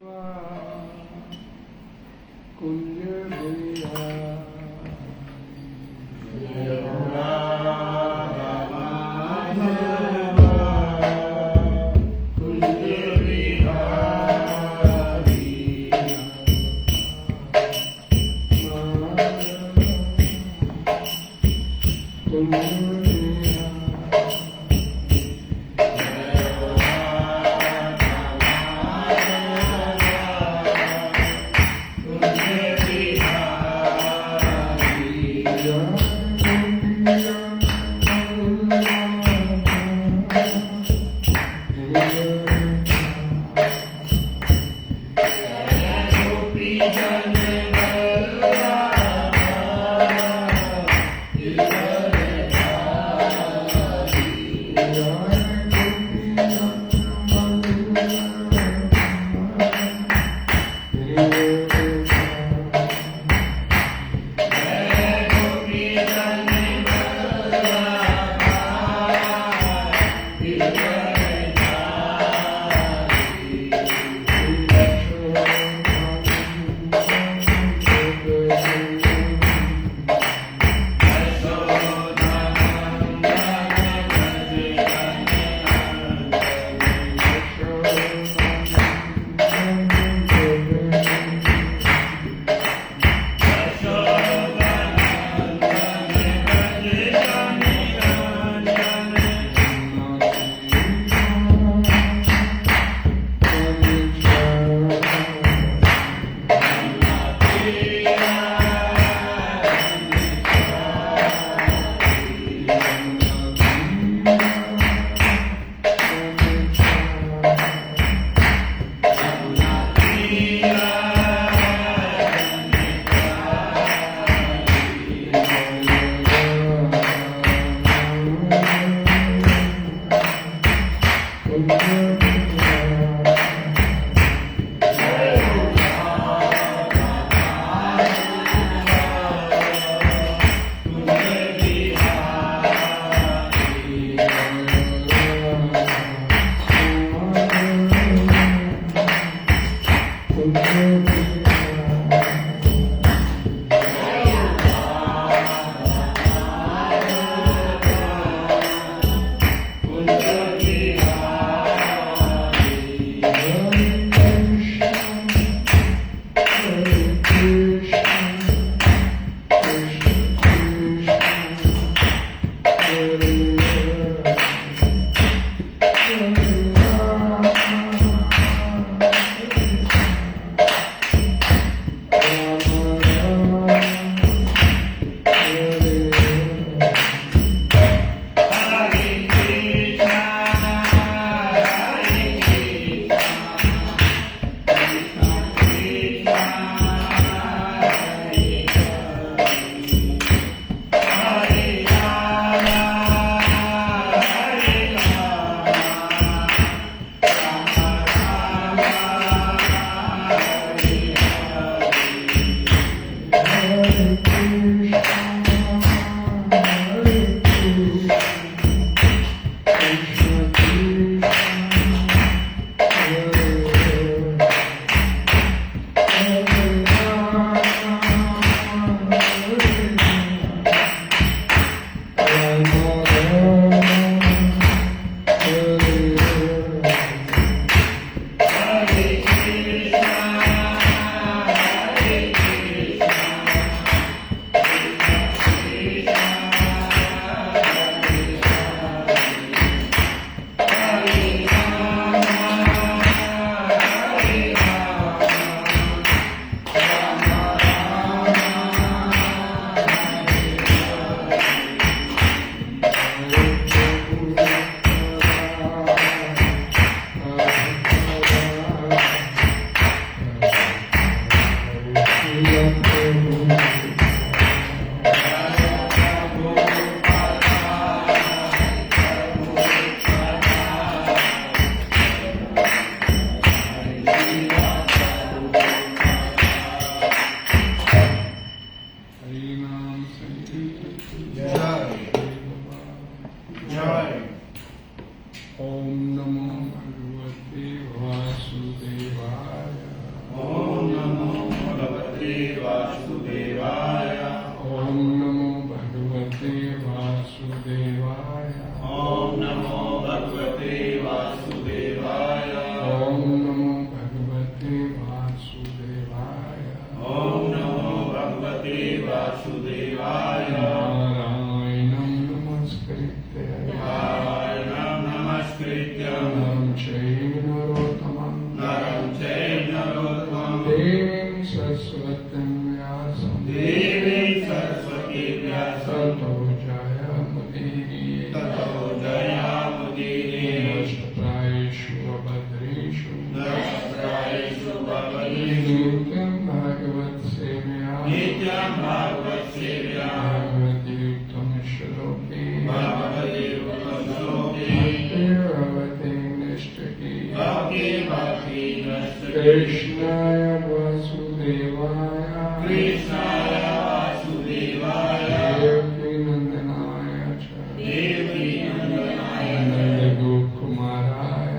Thank you. सरस्वतीं व्यासं देवीं सरस्वती व्यासं ततो जयमुदीरये नमस्कृतायेषु अभद्रेषु नित्यं भागवतसेवया भगवतीयुक्तं श्लोके भक्तिर्भवति निष्ठिकी कृष्णाय वासुदेवाय देवकीनन्दनाय च नन्दगोपकुमाराय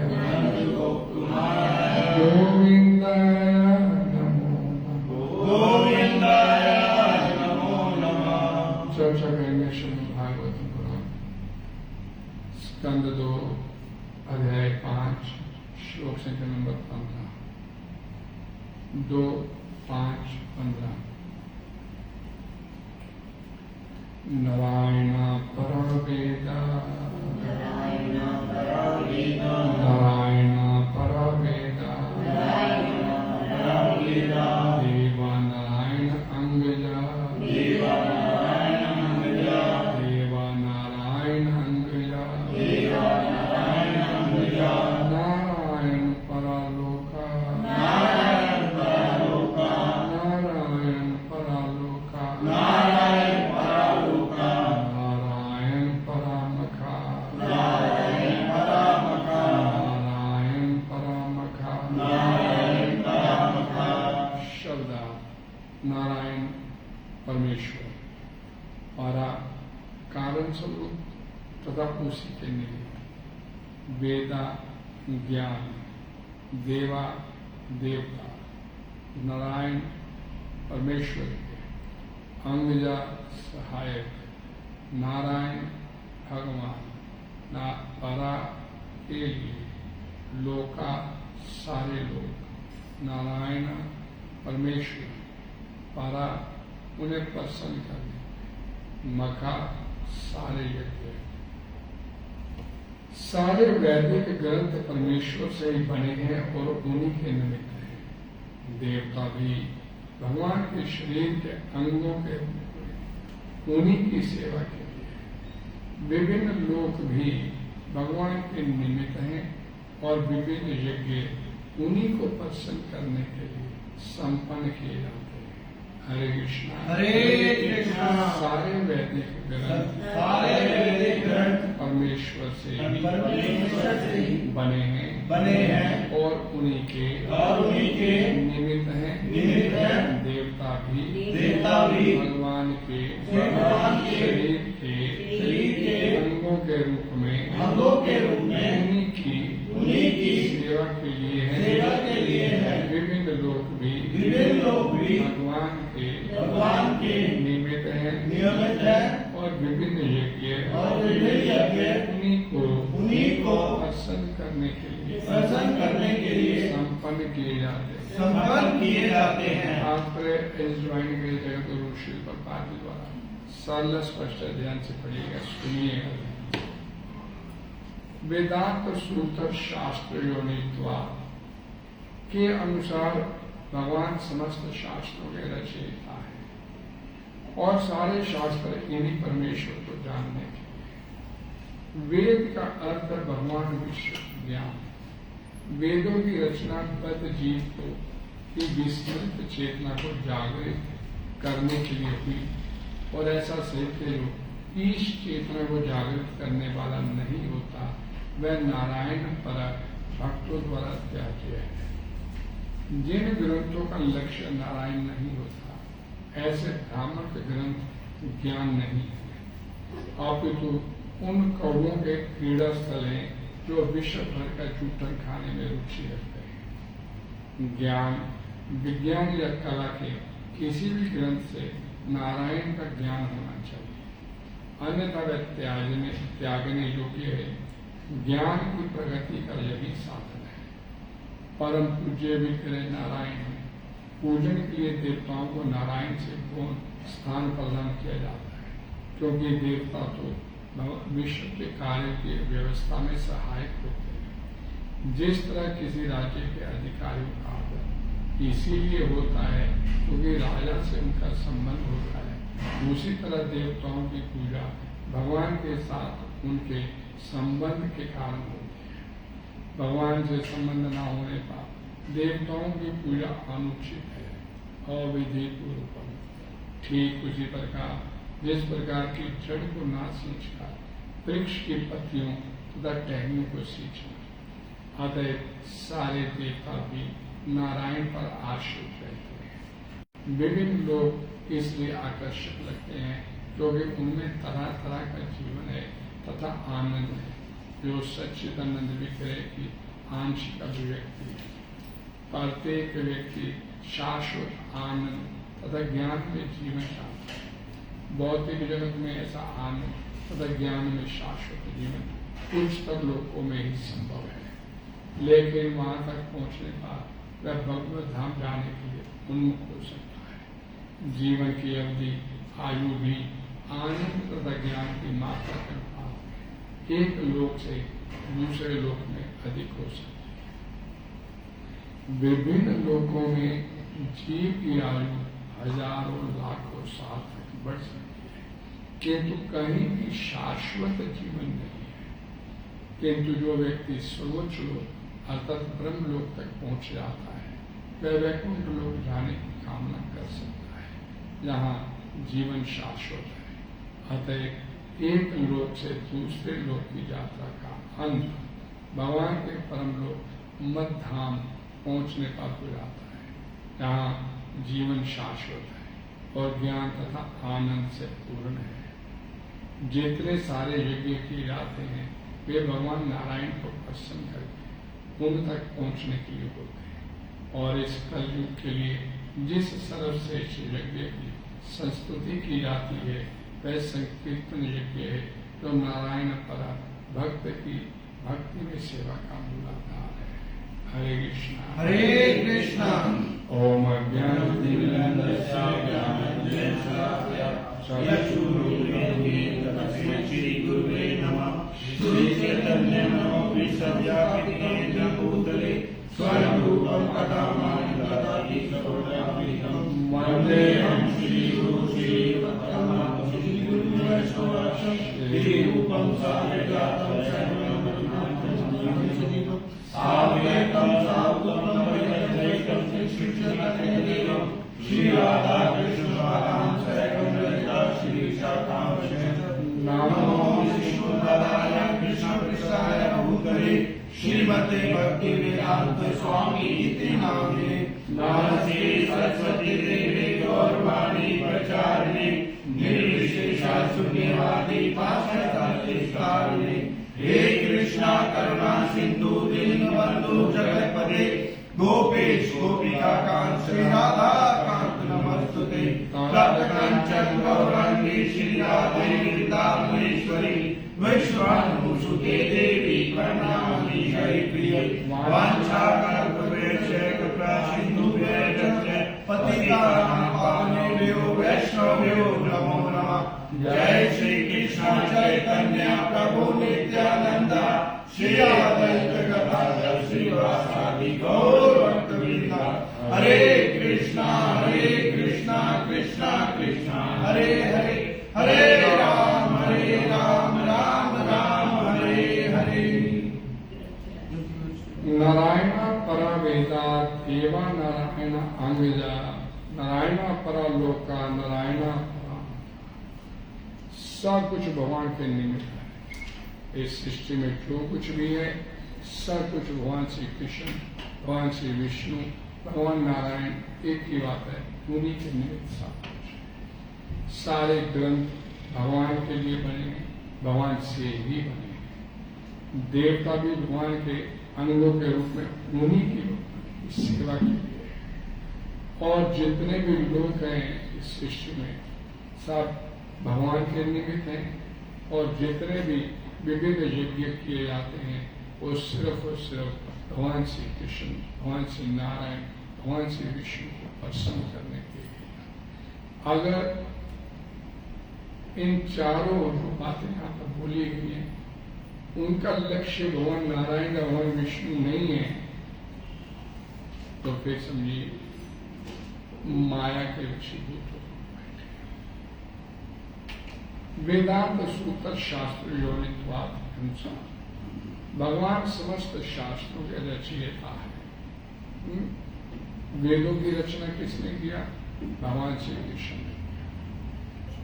गोविन्दाय नमो नमः। चर्चा करेंगे श्रीमद् भागवतम पुराण स्कंद 2 अध्याय 5 श्लोक संख्या नंबर 15 2, 5, 15। नारायण परवेदा नारायण परवेदा देवा नारायण अंगजा देवा नारायण अंगजा नारायण परालोका नारायण परालोका नारायण परामखा शब्द नारायण परमेश्वर परा कारण स्वरूप तथा उसी के निमित्त वेदा ज्ञान देवा देवता नारायण परमेश्वर के अंगजा सहायक नारायण भगवान ना परा के लिए लोका सारे लोग नारायण परमेश्वर परा उन्हें प्रसन्न करने मखा सारे यज्ञ सारे वैदिक ग्रंथ परमेश्वर से ही बने हैं और उन्हीं के निमित्त हैं। देवता भी भगवान के शरीर के अंगों के उन्हीं की सेवा के लिए विभिन्न लोक भी भगवान के निमित्त हैं और विभिन्न यज्ञ उन्हीं को प्रसन्न करने के लिए संपन्न किए जाते हैं। हरे कृष्णा सारे वैदिक ग्रंथ परमेश्वर से बने हैं और उन्हीं के निमित्त हैं। देवता भी भगवान के शरीर के अंगों के रूप में उन्हीं की सेवा के लिए है। विभिन्न लोग भी भगवान के निमित्त हैं और विभिन्न यज्ञ उन्हीं को प्रसन्न करने के लिए संपन्न किए जाते हैं। आपके इस ड्राइंग के जगत गुरु श्री प्रपाद द्वारा सरल स्पष्ट ध्यान से पढ़िएगा, सुनिएगा। वेदांत सूत्र शास्त्र योनित्वा के अनुसार भगवान समस्त शास्त्रों के रचयिता है और सारे शास्त्र इन्हीं परमेश्वर को जानने के लिए। वेद का अर्थ भगवान विश्व ज्ञान। वेदों की रचना बद्ध जीव को की विस्मृत चेतना को जागृत करने के लिए हुई और ऐसा सहते जो ईश चेतना को जागृत करने वाला नहीं होता वह नारायण पर भक्तों द्वारा त्याज्य है। जिन ग्रंथों का लक्ष्य नारायण नहीं होता ऐसे भ्रामक ग्रंथ ज्ञान नहीं है, अपितु उन कौओं के क्रीड़ा स्थल हैं जो विश्व भर का चूटन खाने में रुचि रखते हैं। ज्ञान विज्ञान या कला के किसी भी ग्रंथ से नारायण का ज्ञान होना चाहिए, अन्यथा वह त्यागने योग्य है। ज्ञान की प्रगति का यही साधन है। परम पूज्य विग्रह नारायण है। पूजन के लिए देवताओं को नारायण से स्थान प्रदान किया जाता है, क्योंकि देवता तो विश्व के कार्य की व्यवस्था में सहायक होते हैं। जिस तरह किसी राज्य के अधिकारियों का आदर इसीलिए होता है क्योंकि राजा से उनका संबंध होता है। उसी तरह देवताओं की पूजा भगवान के साथ उनके संबंध के कारण होती है। भगवान से संबंध न होने पर देवताओं की पूजा अनुचित है, अविधि पूर्वक। ठीक उसी प्रकार जिस प्रकार की जड़ को ना सींचकर वृक्ष की पत्तियों तथा टहनियों को सींचना, अतः सारे देवता भी नारायण पर आश्रित रहते हैं। विभिन्न लोग इसलिए आकर्षक लगते हैं क्योंकि उनमें तरह तरह का जीवन है तथा आनंद है, जो सच्चिदानंद विग्रह की आंशिक अभिव्यक्ति है। प्रत्येक व्यक्ति शाश्वत आनंद तथा ज्ञान में जीवन चाहता है। भौतिक जगत में ऐसा आनंद तथा ज्ञान में शाश्वत जीवन उच्चतर लोकों में ही संभव है, लेकिन वहां तक पहुंचने पर वह भगवत धाम जाने के लिए उन्मुख हो सकता है। जीवन की अवधि आयु भी आनंद तथा ज्ञान की मात्रा के अनुपात एक लोक से दूसरे लोक में अधिक हो सकती है। विभिन्न लोकों में जीव की आयु हजारों लाखों साल तक बढ़ सकती है, किंतु कहीं भी शाश्वत जीवन नहीं है। किंतु जो व्यक्ति सर्वोच्च लोक अर्थात ब्रह्म लोक तक पहुंच जाता है, वह वैकुंठ लोक जाने की कामना कर सकता है, जहाँ जीवन शाश्वत है। अतः एक लोक से दूसरे लोक की यात्रा का अंत भगवान के परम लोक मध्य धाम पहुंचने पर हो जाता है, जहाँ जीवन शाश्वत है और ज्ञान तथा आनंद से पूर्ण है। जितने सारे यज्ञ किए जाते हैं वे भगवान नारायण को प्रसन्न करके उन तक पहुंचने के लिए होते हैं। और इस कलयुग के लिए जिस सर्वश्रेष्ठ यज्ञ की संस्तुति की जाती है वह संकीर्तन यज्ञ है, जो नारायण पर भक्त की भक्ति में सेवा का मूलाधार है। हरे कृष्णा हरे कृष्णा। ओम अज्ञान श्री गुरुवे नमः। श्री चैतन्य भूतले स्वरूपम कथामि ददाति सर्वव्यापीतं वन्देऽहं श्री गुरु श्री गुरु वैष्णवं श्री रूपं साग्रजातं सावेकं सावधूतं वैष्णवं श्रीकृष्णदेवं श्री राधा कृष्ण पादां सैकं ललिता श्री शाखां नमो विष्णुपदाय कृष्ण पृष्ठाय भूतले श्रीमते भक्ति वेदांत स्वामी इति नामिने नमस्ते सरस्वती देवे गौरवाणी प्रचारिणे निर्विशेषा शून्यवादी पाश्चात्य हे कृष्णा करुणा सिंधु दीनबंधु जगत्पते गोपेश गोपिका कांत श्री राधा कांत नमस्तुते तप्त कांचन गौरांगी श्री राधे वृंदावनेश्वरी वैष्णवानुसुते देवी प्रणमामि हरिप्रिये वाञ्छाकल्पतरुभ्यश्च कृपा सिन्धुभ्यश्च पतितानां पावनेभ्यो वैष्णवेभ्यो नमो नमः। जय श्री कृष्ण चैतन्य प्रभु नित्यानंद श्री अद्वैत गदाधर श्रीवासादि गौर भक्तवृंद। हरे कृष्णा कृष्णा कृष्णा हरे हरे, हरे राम राम राम हरे हरे। नारायण परा वेदात एवं नारायण अंगजा नारायण परा लोका नारायण परा। सब कुछ भगवान के निमित्त है। इस सृष्टि में जो कुछ भी है सब कुछ भगवान श्री कृष्ण, भगवान श्री विष्णु, भगवान नारायण एक ही बात है, उन्हीं के निमित्त सब कुछ है। सारे ग्रंथ भगवान के लिए बने हैं, भगवान से ही बने हैं। देवता भी भगवान के अंगों के रूप में उन्हीं की सेवा के लिए है। और जितने भी लोग हैं इस सृष्टि में सब भगवान के निमित्त हैं, और जितने भी विभिन्न यज्ञ किए जाते हैं वो सिर्फ और सिर्फ भगवान श्री कृष्ण, भगवान श्री नारायण, भगवान श्री विष्णु को प्रसन्न करने के लिए। अगर इन चारों जो बातें यहाँ पर बोली गई हैं उनका लक्ष्य भगवान नारायण या भगवान विष्णु नहीं है तो फिर समझिए माया के वशीभूत हो बैठे। वेदांत सूत्र शास्त्र योनित्वाद अनुसार भगवान समस्त शास्त्रों के रचयिता है। वेदों की रचना किसने किया? भगवान श्री कृष्ण ने किया।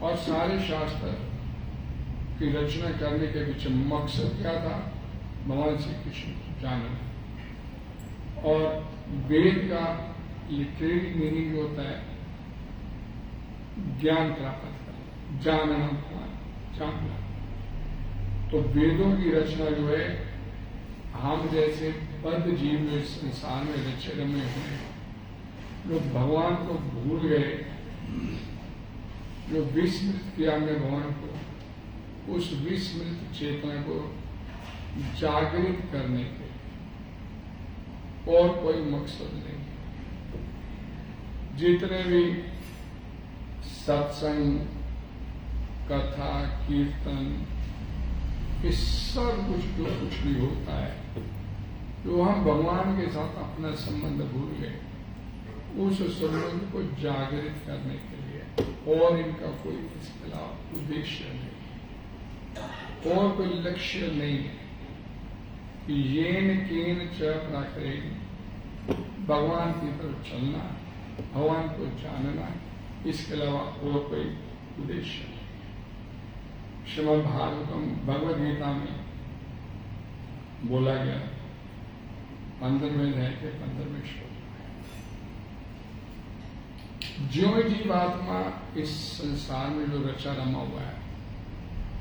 और सारे शास्त्र की रचना करने के पीछे मकसद क्या था? भगवान श्री कृष्ण को जानना। और वेद का लिटरेरी मीनिंग होता है ज्ञान प्राप्त करना, जानना। तो वेदों की रचना जो है, हम जैसे बद्ध जीव जो इस संसार में रचे रमे हुए हैं, लोग भगवान को भूल गए, जो विस्मृत किया हमने भगवान को, उस विस्मृत चेतना को जागृत करने के और कोई मकसद नहीं। जितने भी सत्संग, कथा, कीर्तन, ये सब कुछ जो कुछ भी होता है, जो हम भगवान के साथ अपना संबंध भूल गए, उस संबंध को जागृत करने के लिए, और इनका कोई इसके अलावा उद्देश्य नहीं और कोई लक्ष्य नहीं है कि येन केन च प्राकरेण, भगवान की तरफ चलना, भगवान को जानना, इसके अलावा और कोई उद्देश्य नहीं। श्रीमद् भागवतम भगवद गीता में बोला गया 15वें अध्याय के 15वें श्लोक, ज्यों जीवात्मा इस संसार में जो रचा रमा हुआ है,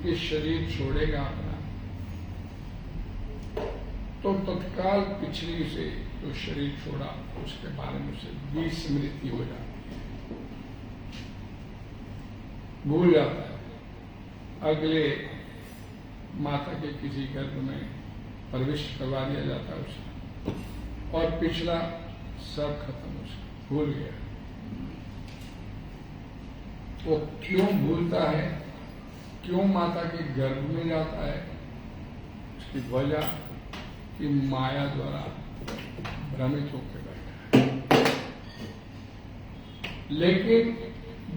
ये शरीर छोड़ेगा अपना, तो तत्काल पिछली से जो शरीर छोड़ा उसके बारे में उसे विस्मृति हो जाती है, भूल जाता है। अगले माता के किसी गर्भ में प्रविष्ट करवा दिया जाता है उसे, और पिछला सब खत्म, उसका भूल गया। वो क्यों भूलता है, क्यों माता के गर्भ में जाता है? उसकी वजह कि माया द्वारा भ्रमित होकर बैठा है। लेकिन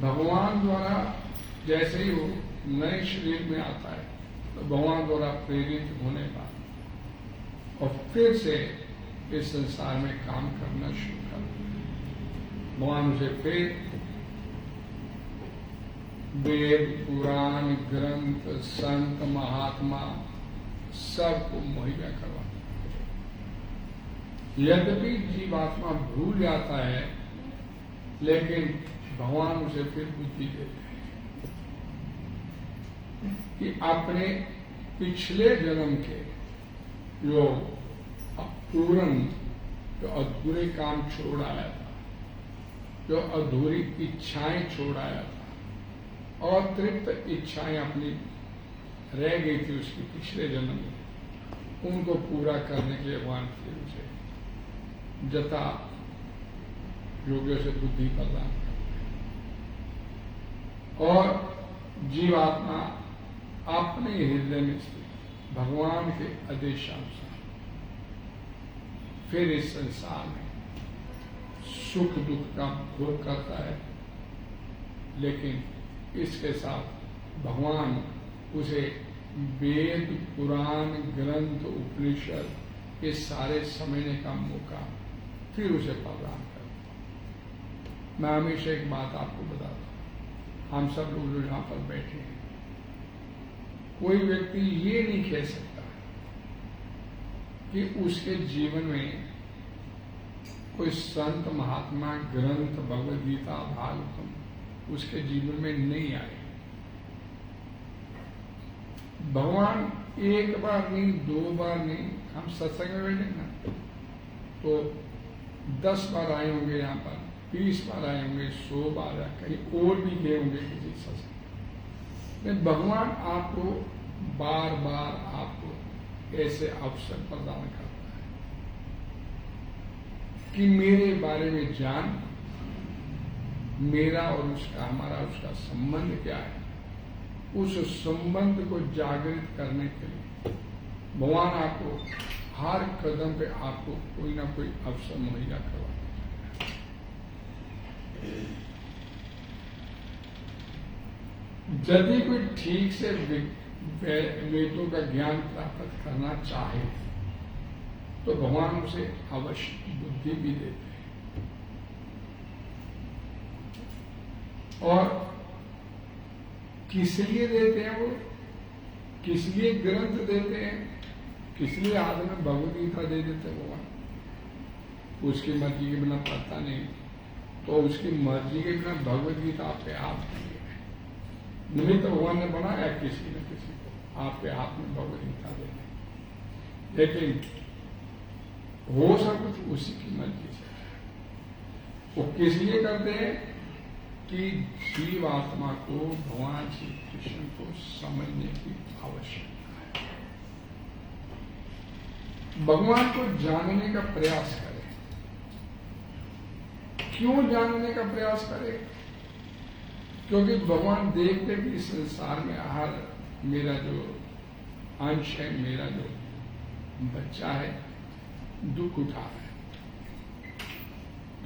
भगवान द्वारा जैसे ही वो नए शरीर में आता है, तो भगवान द्वारा प्रेरित होने का और फिर से इस संसार में काम करना शुरू कर, भगवान उसे फिर वेद, पुराण, ग्रंथ, संत, महात्मा सबको मुहैया करवाता। यद्यपि जीवात्मा भूल जाता है, लेकिन भगवान उसे फिर बुद्धि देते हैं कि अपने पिछले जन्म के जो अपूर्ण, जो अधूरे काम छोड़ आया था, जो अधूरी इच्छाएं छोड़ आया था, अतृप्त इच्छाएं अपनी रह गई थी उसकी पिछले जन्म में, उनको पूरा करने के लिए भगवान फिर उसे जता योग्य से बुद्धि प्रदान करते हैं। और जीवात्मा अपने हृदय में स्थित भगवान के आदेशानुसार फिर इस संसार में सुख दुख का भोग करता है, लेकिन इसके साथ भगवान उसे वेद, पुराण, ग्रंथ, उपनिषद, ये सारे समझने का मौका फिर उसे प्रदान करता। मैं हमेशा एक बात आपको बताता हूं, हम सब लोग जो यहां पर बैठे हैं, कोई व्यक्ति ये नहीं कह सकता कि उसके जीवन में कोई संत, महात्मा, ग्रंथ, भगवद गीता, भागवतम उसके जीवन में नहीं आए। भगवान एक बार नहीं, 2 बार नहीं, हम सत्संग में बैठे ना तो 10 बार आए होंगे, यहाँ पर 20 बार आए होंगे, 100 बार आए, कहीं और भी गए होंगे किसी सत्संग में। भगवान आपको बार बार आपको ऐसे अवसर प्रदान करता है कि मेरे बारे में जान, मेरा और उसका, हमारा उसका संबंध क्या है, उस संबंध को जागृत करने के लिए भगवान आपको हर कदम पे आपको कोई ना कोई अवसर मुहैया करवाते हैं। यदि कोई ठीक से वेदों का ज्ञान प्राप्त करना चाहे तो भगवान उसे अवश्य बुद्धि भी देते हैं। और किस लिए देते हैं वो, किस लिए ग्रंथ देते हैं, किस लिए हाथ में भगवद गीता दे देते हैं भगवान? उसकी मर्जी के बिना पता नहीं, तो उसकी मर्जी के बिना भगवद गीता आपके हाथ में है। निमित्त भगवान ने बनाया किसी न किसी को आपके हाथ में भगवद गीता देने, लेकिन हो सब कुछ उसी की मर्जी से है। वो किस लिए करते हैं कि जीव आत्मा को भगवान श्री कृष्ण को समझने की आवश्यकता है, भगवान को जानने का प्रयास करें। क्यों जानने का प्रयास करें? क्योंकि भगवान देखते कि इस संसार में हर मेरा जो अंश है, मेरा जो बच्चा है, दुख उठा रहा है,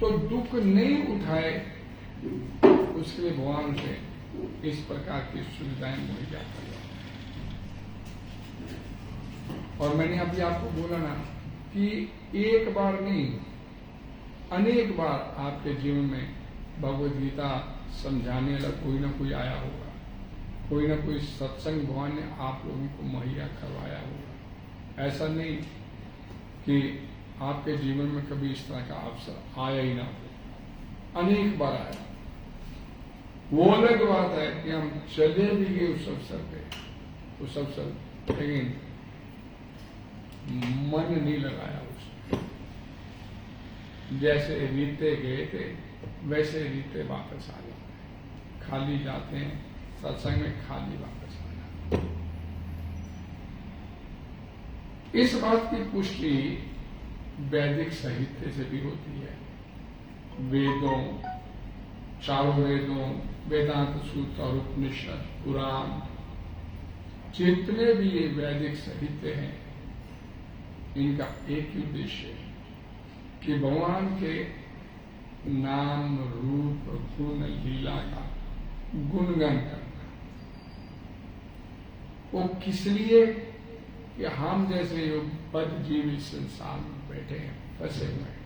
तो दुख नहीं उठाए उसके लिए भगवान से इस प्रकार की सुविधाएं मुहैया कर। और मैंने अभी आपको बोला ना कि एक बार नहीं, अनेक बार आपके जीवन में भगवद गीता समझाने वाला कोई ना कोई आया होगा, कोई ना कोई सत्संग भगवान ने आप लोगों को मुहैया करवाया होगा। ऐसा नहीं कि आपके जीवन में कभी इस तरह का अवसर आया ही ना हो, अनेक बार आया। वो अलग बात है कि हम चले भी गए उस अवसर पे, उस अवसर, लेकिन मन नहीं लगाया उसमें। जैसे रीते गए थे वैसे रीते वापस आ जाते हैं, खाली जाते हैं सत्संग में, खाली वापस आ जाते हैं। इस बात की पुष्टि वैदिक साहित्य से भी होती है। वेदों, चारों वेदों, वेदांत सूत्र और उपनिषद, पुराण, जितने भी ये वैदिक साहित्य हैं, इनका एक ही उद्देश्य है कि भगवान के नाम, रूप, गुण, लीला का गुणगान करना। वो किस लिए कि हम जैसे जो बद्ध जीवी संसार में बैठे हैं, फंसे हुए हैं,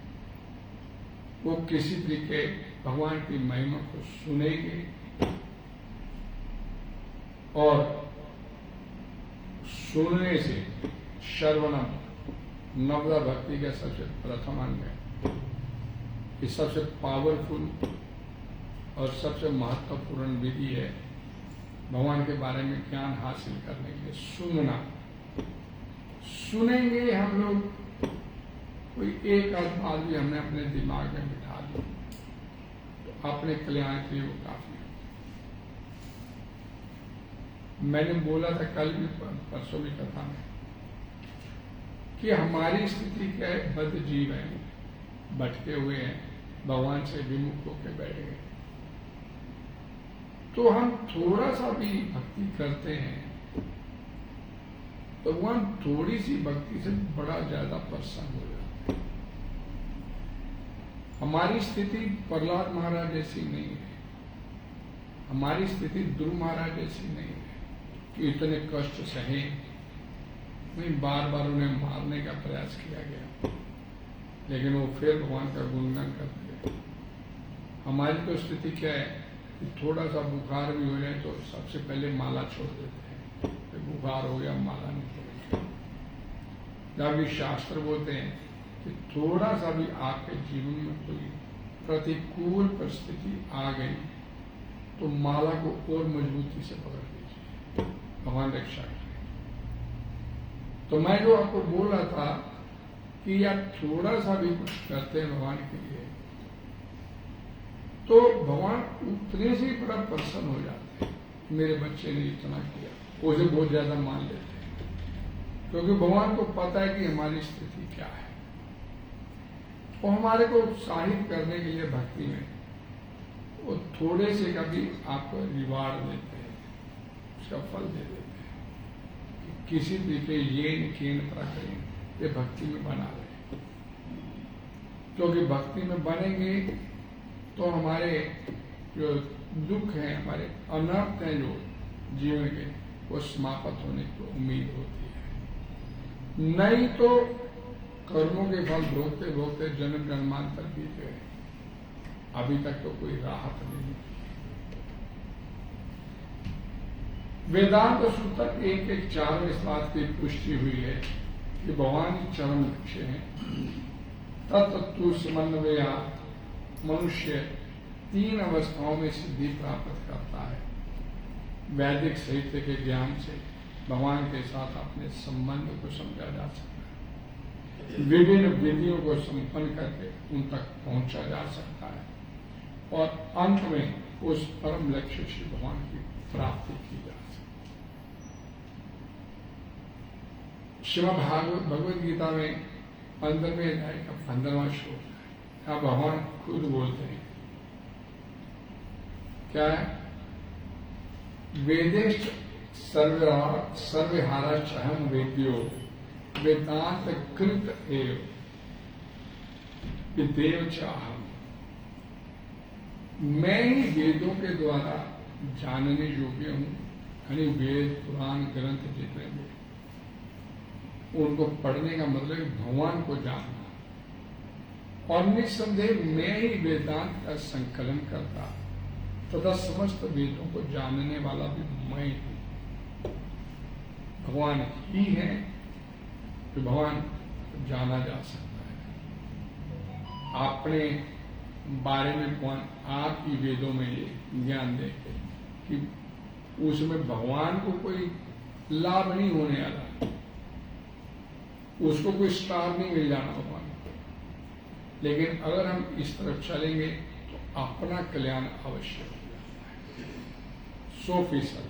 वो किसी तरीके भगवान की महिमा को सुनेंगे और सुनने से श्रवणम, नवदा भक्ति का सबसे प्रथम अंग है। ये सबसे पावरफुल और सबसे महत्वपूर्ण विधि है भगवान के बारे में ज्ञान हासिल करने के लिए। सुनना, सुनेंगे हम लोग, कोई एक आध बात भी हमने अपने दिमाग में बिठा ली तो अपने कल्याण के लिए वो काफी है। मैंने बोला था कल भी, परसों भी कथा में, कि हमारी स्थिति क्या है, बद्ध जीव है, भटके हुए हैं, भगवान से विमुख होकर बैठ गए। तो हम थोड़ा सा भी भक्ति करते हैं तो भगवान थोड़ी सी भक्ति से बड़ा ज्यादा प्रसन्न हो जाता है। हमारी स्थिति प्रहलाद महाराज जैसी नहीं है, हमारी स्थिति ध्रुव महाराज जैसी नहीं है कि इतने कष्ट सहे, नहीं, बार बार उन्हें मारने का प्रयास किया गया लेकिन वो फिर भगवान का गुणगान करते हैं। हमारी तो स्थिति क्या है कि थोड़ा सा बुखार भी हो जाए तो सबसे पहले माला छोड़ देते हैं, फिर बुखार हो गया माला नहीं छोड़ेंगे। जबकि शास्त्र बोलते हैं कि थोड़ा सा भी आपके जीवन में कोई प्रतिकूल परिस्थिति आ गई तो माला को और मजबूती से पकड़ लीजिए, भगवान रक्षा करें। तो मैं जो आपको बोल रहा था कि यार थोड़ा सा भी कुछ करते हैं भगवान के लिए तो भगवान उतने से बड़ा प्रसन्न हो जाते हैं। मेरे बच्चे ने इतना किया, उसे बहुत ज्यादा मान लेते हैं, क्योंकि भगवान को पता है कि हमारी स्थिति क्या है। और हमारे को उत्साहित करने के लिए भक्ति में वो थोड़े से का भी आपको रिवार्ड देते हैं, उसका फल दे देते हैं कि किसी तरीके ये केन प्रकरण ये भक्ति में बना रहे। क्योंकि भक्ति में बनेंगे तो हमारे जो दुख हैं, हमारे अनर्थ हैं, जो जीवन के वो समाप्त होने की उम्मीद होती है। नहीं तो कर्मों के फल भोगते भोगते जन्म जन्मांतर बीते गए, अभी तक तो कोई राहत नहीं। वेदांत सूत्र 1:1:4 में इस बात की पुष्टि हुई है कि भगवान के चरम लक्ष्य है। तत्तु समन्वया मनुष्य 3 अवस्थाओं में सिद्धि प्राप्त करता है। वैदिक साहित्य के ज्ञान से भगवान के साथ अपने संबंध को समझा जा सकता है, विभिन्न विधियों को संपन्न करके उन तक पहुंचा जा सकता है और अंत में उस परम लक्ष्य श्री भगवान की प्राप्ति की जा सकती है। श्रीमद् भगवद गीता में 15वें अध्याय का 15वां श्लोक है। यहाँ भगवान खुद बोलते हैं, क्या है? वेदेश सर्वहारश्चहं वेद्यो वेदांत कृत एव विदेव चाहम। मैं ही वेदों के द्वारा जानने योग्य हूं, यानी वेद पुराण ग्रंथ जितने भी उनको पढ़ने का मतलब भगवान को जानना, और निस्संदेह मैं ही वेदांत का संकलन करता तथा समस्त वेदों को जानने वाला भी मैं हूं। भगवान ही है कि भगवान जाना जा सकता है। अपने बारे में भगवान आप ही वेदों में ये ज्ञान देते कि उसमें भगवान को कोई लाभ नहीं होने वाला, उसको कोई स्टार नहीं मिल जाना भगवान को, लेकिन अगर हम इस तरफ चलेंगे तो अपना कल्याण अवश्य हो जाता है 100%।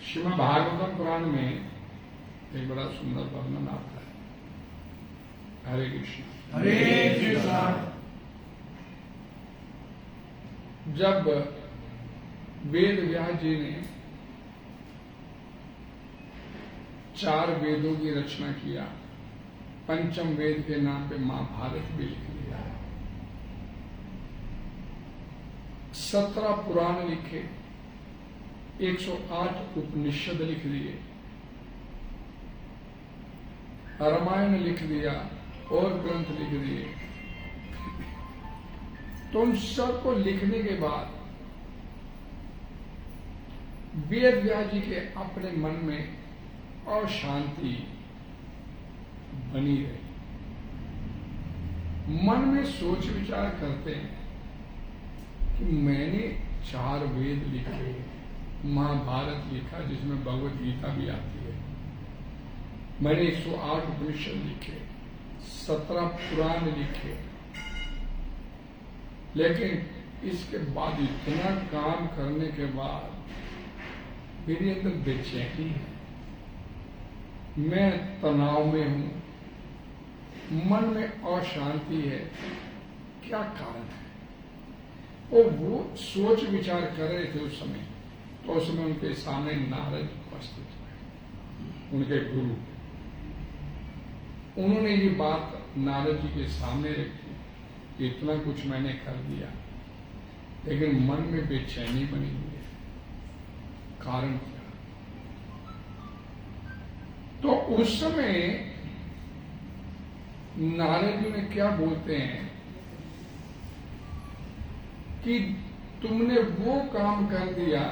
श्रीमद् भागवतम पुराण में एक बड़ा सुंदर वर्णन आता है। हरे कृष्ण। हरे कृष्ण। जब वेद व्यास जी ने 4 वेदों की रचना किया, पंचम वेद के नाम पे महाभारत भी लिख दिया, 17 पुराण लिखे, 108 उपनिषद लिख दिए, रामायण लिख दिया और ग्रंथ लिख दिए। तो उन सबको लिखने के बाद वेद व्यास जी के अपने मन में अशांति बनी रही। मन में सोच विचार करते हैं कि मैंने 4 वेद लिखे, महाभारत लिखा जिसमें भगवद गीता भी आती है, मैंने 108 उपनिषद लिखे, 17 पुराण लिखे, लेकिन इसके बाद इतना काम करने के बाद मेरे अंदर बेचैनी है, मैं तनाव में हूं, मन में अशांति है, क्या कारण है? और वो सोच विचार कर रहे थे उस समय, तो उस समय उनके सामने नारद उपस्थित हुए, उनके गुरु। उन्होंने ये बात नारद जी के सामने रखी कि इतना कुछ मैंने कर दिया, लेकिन मन में बेचैनी बनी हुई है, कारण क्या? तो उस समय नारद जी ने क्या बोलते हैं कि तुमने वो काम कर दिया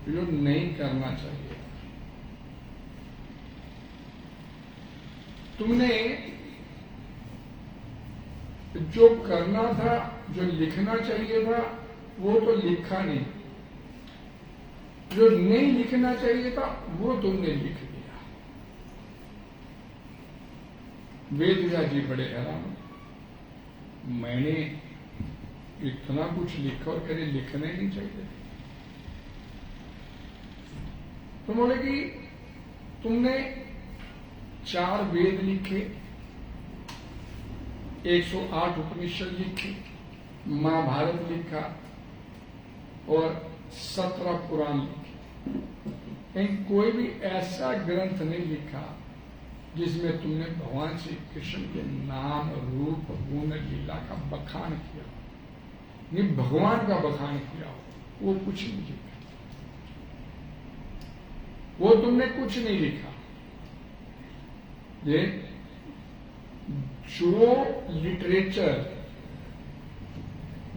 जो नहीं करना चाहिए। तुमने जो करना था, जो लिखना चाहिए था, वो तो लिखा नहीं, जो नहीं लिखना चाहिए था वो तुमने लिख दिया। वेद व्यास जी बड़े हैरान, मैंने इतना कुछ लिखा और कहीं लिखना ही नहीं चाहिए। तो बोले कि तुमने 4 वेद लिखे, 108 उपनिषद लिखे, महाभारत लिखा और 17 पुराण लिखे, कहीं कोई भी ऐसा ग्रंथ नहीं लिखा जिसमें तुमने भगवान श्री कृष्ण के नाम, रूप, गुण, लीला का बखान किया, नहीं भगवान का बखान किया हो, वो कुछ नहीं लिखा। वो तुमने कुछ नहीं लिखा। ये जो लिटरेचर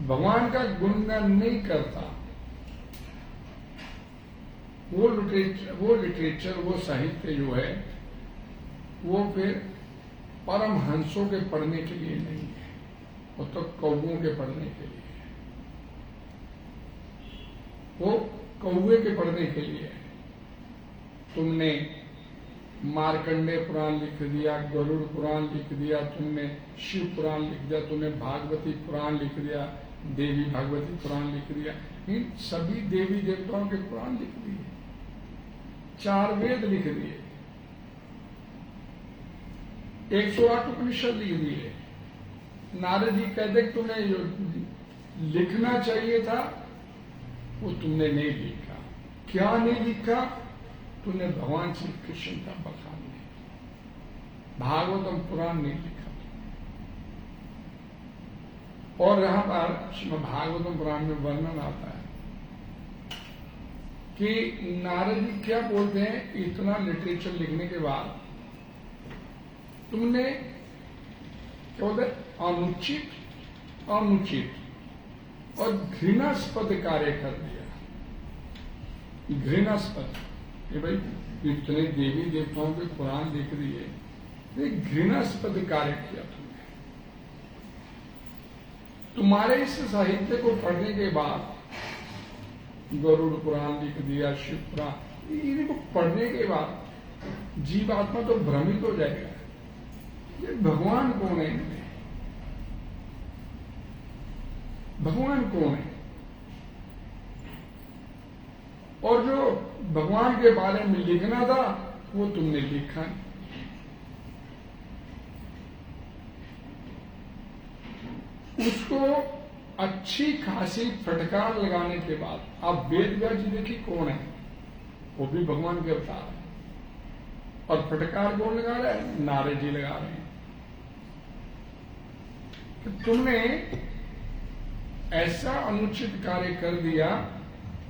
भगवान का गुणगान नहीं करता, वो लिटरेचर, वो साहित्य जो है, वो फिर परमहंसों के पढ़ने के लिए नहीं है, वो तो कौवों के पढ़ने के लिए है। वो कौवे के पढ़ने के लिए है। तुमने मार्कंडेय पुराण लिख दिया, गरुड़ पुराण लिख दिया, तुमने शिव पुराण लिख दिया, तुमने भागवती पुराण लिख दिया, देवी भागवती पुराण लिख दिया, इन सभी देवी देवताओं के पुराण लिख दिए, 4 वेद लिख दिए, 108 उपनिषद लिख दिए। नारद जी कहते तुमने जो लिखना चाहिए था वो तुमने नहीं लिखा। क्या नहीं लिखा? तुमने भगवान श्री कृष्ण का बखान नहीं, भागवतम पुराण नहीं लिखा। और यहां पर श्रीमद् भागवतम पुराण में वर्णन आता है कि नारद जी क्या बोलते हैं, इतना लिटरेचर लिखने के बाद तुमने क्या बोलते, अनुचित और घृणास्पद कार्य कर दिया। घृणास्पद, ये भाई इतने देवी देवताओं के पुराण लिख दिए, ये घृणास्पद कार्य किया तुमने। तुम्हारे इस साहित्य को पढ़ने के बाद गरुड़ पुराण लिख दिया, शिव पुराण, इनको पढ़ने के बाद जीवात्मा तो भ्रमित हो जाएगा, ये भगवान कौन है इनमें, भगवान कौन है। और जो भगवान के बारे में लिखना था वो तुमने लिखा नहीं। उसको अच्छी खासी फटकार लगाने के बाद, आप वेद व्यास जी देखिए कौन है, वो भी भगवान के अवतार है, और फटकार कौन लगा रहा है? नारद जी लगा रहे हैं। तो तुमने ऐसा अनुचित कार्य कर दिया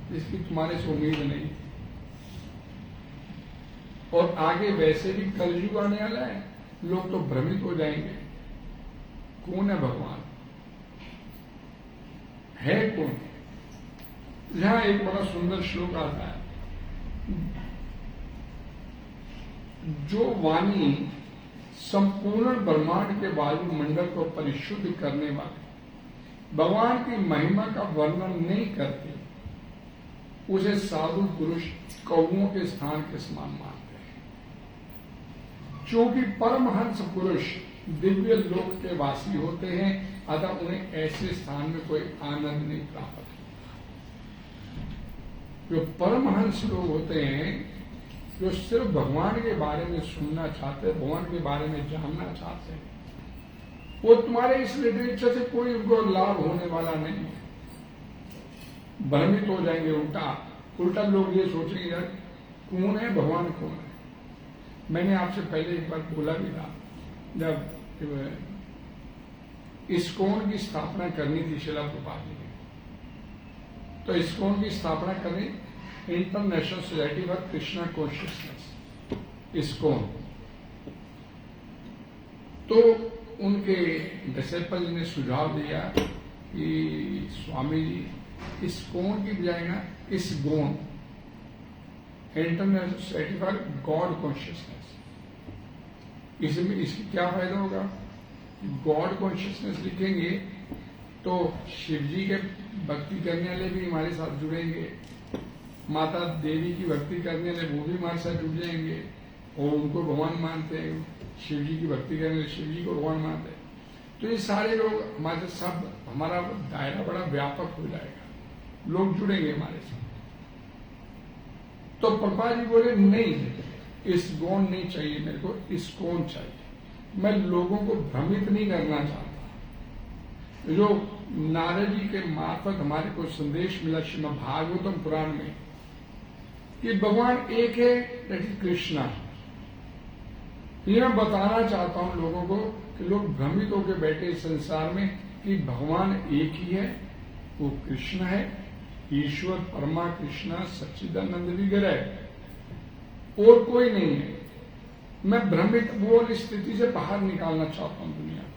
जिसकी तुम्हारे से उम्मीद नहीं, और आगे वैसे भी कलयुग आने वाला है, लोग तो भ्रमित हो जाएंगे, कौन है भगवान, है कौन। यहां एक बड़ा सुंदर श्लोक आता है, जो वाणी संपूर्ण ब्रह्मांड के वायुमंडल को परिशुद्ध करने वाले भगवान की महिमा का वर्णन नहीं करती, उसे साधु पुरुष कौवों के स्थान के समान मानते हैं। क्योंकि परमहंस पुरुष दिव्य लोक के वासी होते हैं, अतः उन्हें ऐसे स्थान में कोई आनंद नहीं प्राप्त होता। जो परमहंस लोग होते हैं, जो सिर्फ भगवान के बारे में सुनना चाहते हैं, भगवान के बारे में जानना चाहते हैं, वो तुम्हारे इस लिटरेचर से कोई उनको लाभ होने वाला नहीं है, भ्रमित हो जाएंगे। उल्टा लोग ये सोचेंगे यार कौन है भगवान, कौन है। मैंने आपसे पहले एक बार बोला भी था, जब इस्कॉन की स्थापना करनी थी शिला प्रभुपाद जी ने, तो इस्कॉन की स्थापना करनी international society for Krishna consciousness, ISKCON. तो उनके डिसेपल ने सुझाव दिया कि स्वामी जी इस्कॉन की बजाय ना इस्गोन, international society for God consciousness, इसमें इसकी क्या फायदा होगा, गॉड कॉन्शियसनेस लिखेंगे तो शिव जी के भक्ति करने वाले भी हमारे साथ जुड़ेंगे, माता देवी की भक्ति करने वाले वो भी हमारे साथ जुड़ जाएंगे, और उनको भगवान मानते हैं, शिव जी की भक्ति करने वाले शिव जी को भगवान मानते हैं। तो ये सारे लोग हमारे सब, हमारा दायरा बड़ा व्यापक हो जाएगा, लोग जुड़ेंगे हमारे साथ। तो प्रभुपाद जी बोले नहीं, इस्कॉन नहीं चाहिए मेरे को, इस्कॉन चाहिए। मैं लोगों को भ्रमित नहीं करना चाहता। जो नारद जी के मार्फत हमारे को संदेश मिला श्रीमद् भागवतम पुराण में कि भगवान एक है, दैट इज कृष्णा, ये मैं बताना चाहता हूं लोगों को कि लोग भ्रमित होकर बैठे इस संसार में कि भगवान एक ही है, वो कृष्ण है, ईश्वर परमा कृष्णा सच्चिदानंद विग्रह। और कोई नहीं है। मैं भ्रमित बोल स्थिति से बाहर निकालना चाहता हूं दुनिया को।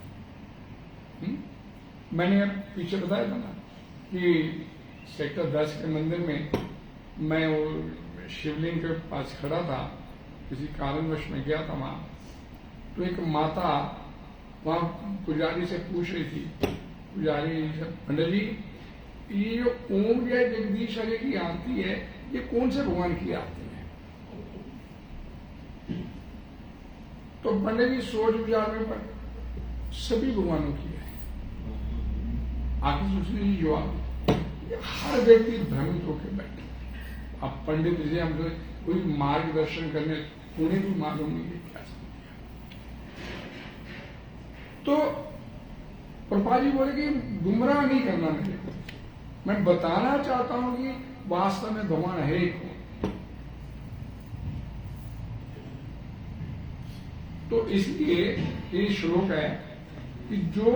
मैंने अब पीछे बताया था ना कि सेक्टर 10 के मंदिर में मैं वो शिवलिंग के पास खड़ा था, किसी कारणवश में गया था वहां, तो एक माता वहां पुजारी से पूछ रही थी, पुजारी पंडित जी ये जो ओम जय जगदीश हरे की आरती है ये कौन से भगवान की आरती है? तो पंडित जी सोच विचार में पर सभी भगवानों की है। आखिर उसने ये जवाब दिया, हर व्यक्ति भ्रमित होकर बैठे। अब पंडित जी हम कोई मार्गदर्शन करने, उन्हें भी मालूम नहीं है क्या समझ। तो प्रभा जी बोले कि गुमराह नहीं करना मेरे को, मैं बताना चाहता हूं कि वास्तव में भगवान है ही कौन। तो इसलिए ये श्लोक है कि जो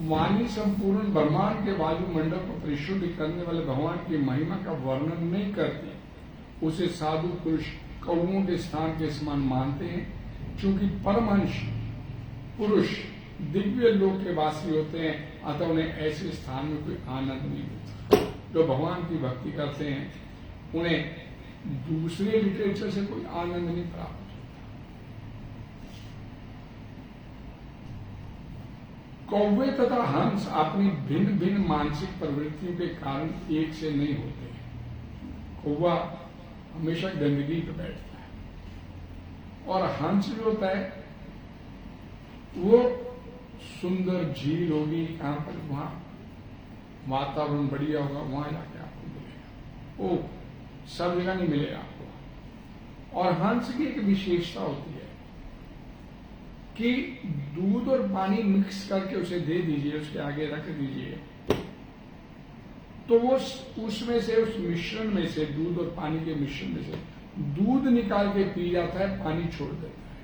वाणी संपूर्ण ब्रह्मांड के वायुमंडल को परिशुद्ध करने वाले भगवान की महिमा का वर्णन नहीं करती, उसे साधु पुरुष कौओं के स्थान के समान मानते हैं। क्योंकि परमहंस पुरुष दिव्य लोक के वासी होते हैं, अतः उन्हें ऐसे स्थान में कोई आनंद नहीं होता। जो भगवान की भक्ति करते हैं उन्हें दूसरे लिटरेचर से कोई आनंद नहीं प्राप्त होता। कौवे तथा हंस अपनी भिन्न भिन्न मानसिक प्रवृत्तियों के कारण एक से नहीं होते। कौवा हमेशा गंदगी पे बैठता है और हंस जो होता है वो सुंदर झील होगी, कहां पर वहां वातावरण बढ़िया होगा, वहां जाके आपको मिलेगा। वो सब जगह नहीं मिलेगा आपको। और हंस की एक विशेषता होती है कि दूध और पानी मिक्स करके उसे दे दीजिए, उसके आगे रख दीजिए, तो वो उसमें से, उस मिश्रण में से, दूध और पानी के मिश्रण में से दूध निकाल के पी जाता है, पानी छोड़ देता है,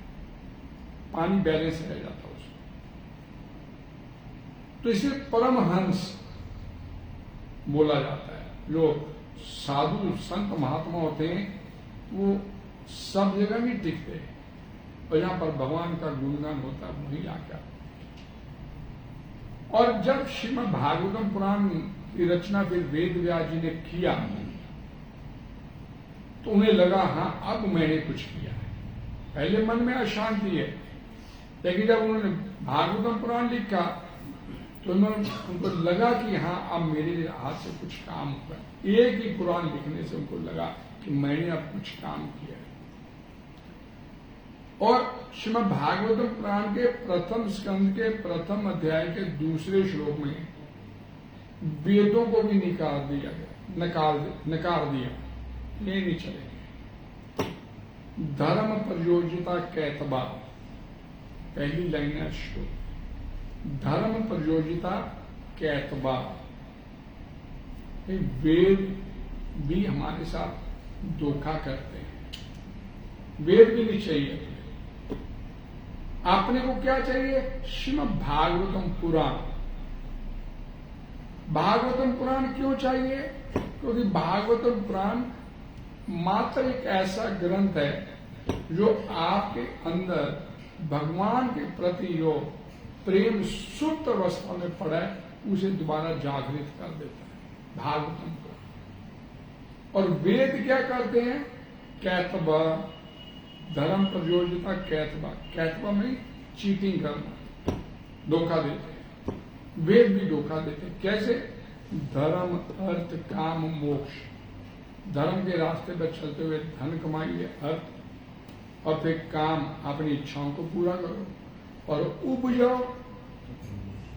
पानी बैलेंस रह जाता है उसमें। तो इसे परमहंस बोला जाता है। जो साधु संत महात्मा होते हैं वो सब जगह नहीं टिकते, और यहां पर भगवान का गुणगान होता है वही आकर। और जब श्रीमद् भागवतम पुराण की रचना फिर वेद व्यास जी ने किया तो उन्हें लगा हाँ अब मैंने कुछ किया है। पहले मन में अशांति है, लेकिन जब उन्होंने भागवतम पुराण लिखा तो उनको लगा कि हाँ अब मेरे हाथ से कुछ काम हुआ। एक ही पुराण लिखने से उनको लगा कि मैंने अब कुछ काम किया है। और श्रीमद् भागवतम पुराण के प्रथम स्कंद के प्रथम अध्याय के दूसरे श्लोक में वेदों को भी नकार दिया, ये नहीं चलेंगे। धर्म प्रयोजिता कैतबा, पहली लाइन है श्लोक, धर्म प्रयोजिता कैतबा। वेद भी हमारे साथ धोखा करते हैं, वेद भी नहीं चाहिए। आपने को क्या चाहिए? श्रीमद् भागवतम पुराण। भागवतम पुराण क्यों चाहिए? क्योंकि भागवतम पुराण मात्र एक ऐसा ग्रंथ है जो आपके अंदर भगवान के प्रति जो प्रेम सुप्त अवस्था में पड़ा है उसे दोबारा जागृत कर देता है भागवतम पुराण। और वेद क्या करते हैं? कैतबा, धर्म प्रयोजिता कैतबा। कैतबा में चीटिंग करना, धोखा देते हैं। वेद भी धोखा देते हैं। कैसे? धर्म, अर्थ, काम, मोक्ष। धर्म के रास्ते पर चलते हुए धन कमाइए, अर्थ, और फिर काम, अपनी इच्छाओं को पूरा करो, और उब जाओ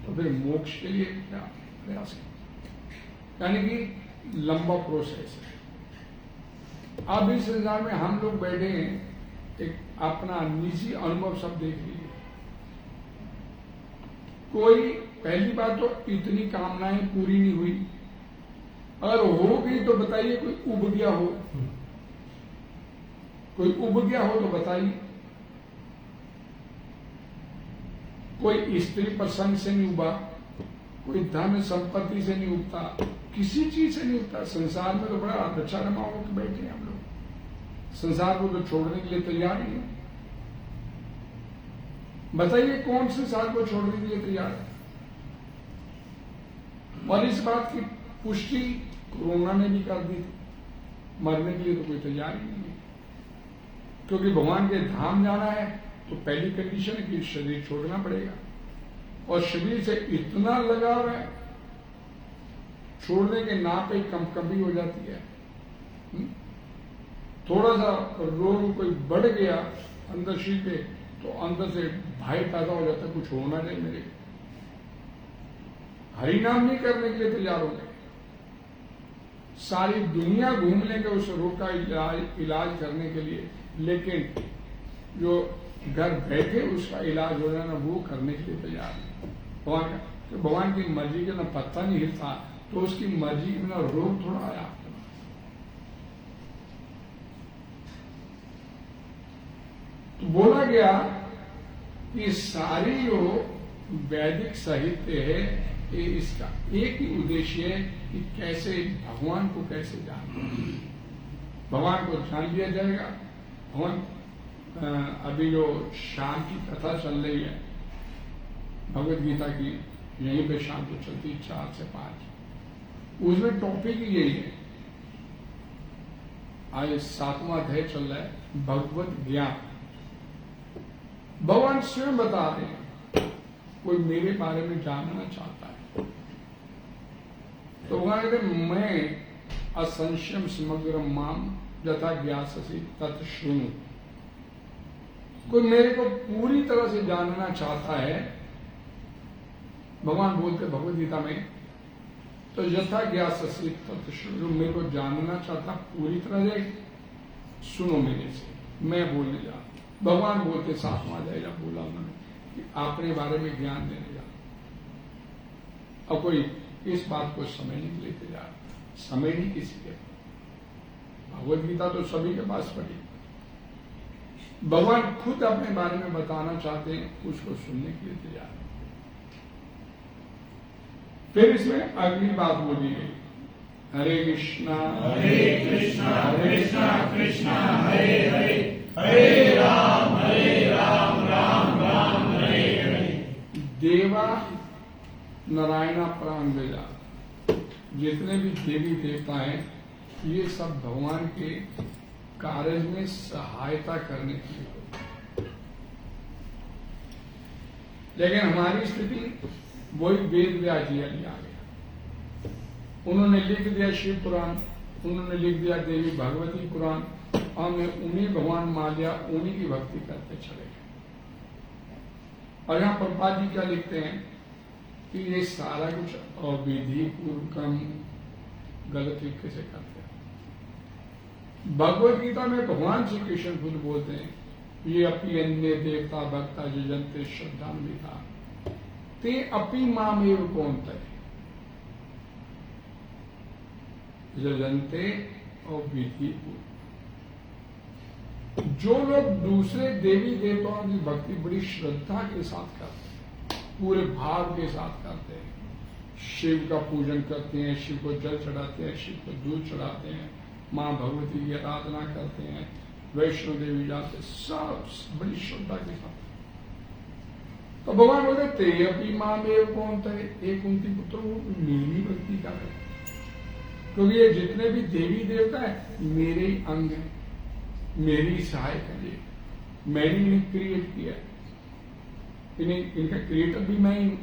तो फिर मोक्ष के लिए क्या प्रयास करो। यानी कि लंबा प्रोसेस है। अब इस संसार में हम लोग बैठे हैं, एक अपना निजी अनुभव सब देख लीजिए। कोई, पहली बात तो इतनी कामनाएं पूरी नहीं हुई, अगर हो गई तो बताइए कोई उब गया हो, कोई उब गया हो तो बताइए। कोई स्त्री प्रसंग से नहीं उबा, कोई धन संपत्ति से नहीं उबता, किसी चीज से नहीं उबता। संसार में तो बड़ा अच्छा रमा होकर बैठे हैं हम लोग, संसार को तो छोड़ने के लिए तैयार ही है। बताइए कौन संसार को छोड़ने के लिए तैयार है? और इस बात की पुष्टि कोरोना ने भी कर दी थी, मरने के लिए तो कोई तैयार ही नहीं है। क्योंकि भगवान के धाम जाना है तो पहली कंडीशन है कि शरीर छोड़ना पड़ेगा, और शरीर से इतना लगाव है, छोड़ने के नाम पे कंपकंपी हो जाती है। थोड़ा सा रोग कोई बढ़ गया अंदर शरीर पे तो अंदर से भय पैदा हो जाता है, कुछ होना नहीं मेरे। हरि नाम नहीं करने के लिए तैयार हो गए, सारी दुनिया घूम लेंगे उस रोग का इलाज करने के लिए, लेकिन जो घर बैठे उसका इलाज हो जाना वो करने के लिए तैयार नहीं। भगवान की मर्जी का ना पत्ता नहीं हिलता, तो उसकी मर्जी के बिना रोग थोड़ा आया। तो बोला गया कि सारी जो वैदिक साहित्य है ये इसका एक ही उद्देश्य है कि कैसे भगवान को कैसे जाना। भगवान को जान लिया जाएगा। भगवान अभी जो शाम की कथा चल रही है भगवत गीता की, यहीं पे शाम को चलती 4 से 5, उसमें टॉपिक यही है। आज 7वां अध्याय चल रहा है भगवत ज्ञान। भगवान स्वयं बता रहे हैं कोई मेरे बारे में जानना चाहता है तो वहां कहते मैं असंशयम समग्र माम यथा ज्ञाससि तत् शृणु। कोई मेरे को पूरी तरह से जानना चाहता है, भगवान बोलते भगवद गीता में, तो यथा ज्ञाससि तत् शृणु, मेरे को जानना चाहता पूरी तरह से सुनो मेरे से, मैं बोलने जा। भगवान बोलते 7वां अध्याय जब बोला उन्होंने कि अपने बारे में ज्ञान देने जा। अब कोई इस बात को समझने के लिए तैयार, समय नहीं किसी के। भगवद गीता तो सभी के पास पड़ी, भगवान खुद अपने बारे में बताना चाहते हैं, उसको सुनने के लिए तैयार। फिर इसमें अगली बात बोली गई, हरे कृष्णा कृष्णा कृष्णा हरे हरे, हरे राम राम राम हरे हरे। देवा नारायणा प्राण वेदा, जितने भी देवी देवता हैं ये सब भगवान के कार्य में सहायता करने के लिए होते। लेकिन हमारी स्थिति वही वेद व्यास जी आ गया, उन्होंने लिख दिया शिव पुराण, उन्होंने लिख दिया देवी भगवती पुराण, हमने उन्हीं भगवान मान लिया, उन्हीं की भक्ति करते चले गए। और यहां प्रभुपाद जी क्या लिखते हैं कि ये सारा कुछ अविधि पूर्वकम गलत तरीके से करते हैं। भगवद गीता में भगवान श्री कृष्ण खुद बोलते हैं, ये अपी अन्य देवता भक्ता जजंते श्रद्धान्विता ते अपी मामेव कौनते जजंते और विधि। जो लोग दूसरे देवी देवताओं की भक्ति बड़ी श्रद्धा के साथ करते हैं, पूरे भाव के साथ करते हैं, शिव का पूजन करते हैं, शिव को जल चढ़ाते हैं, शिव को दूध चढ़ाते हैं, माँ भगवती की आराधना करते हैं, वैष्णो देवी जाते, सब बड़ी श्रद्धा के साथ। तो भगवान बोलते ते अपनी माँ में कौन थे, एक उनकी पुत्र वो मेरी भक्ति कर रहे, क्योंकि ये जितने भी देवी देवता है मेरे ही अंग हैं, मेरी सहायक है, ये मैंने इन्हें क्रिएट किया, इनका क्रिएटर भी मैं ही हूं।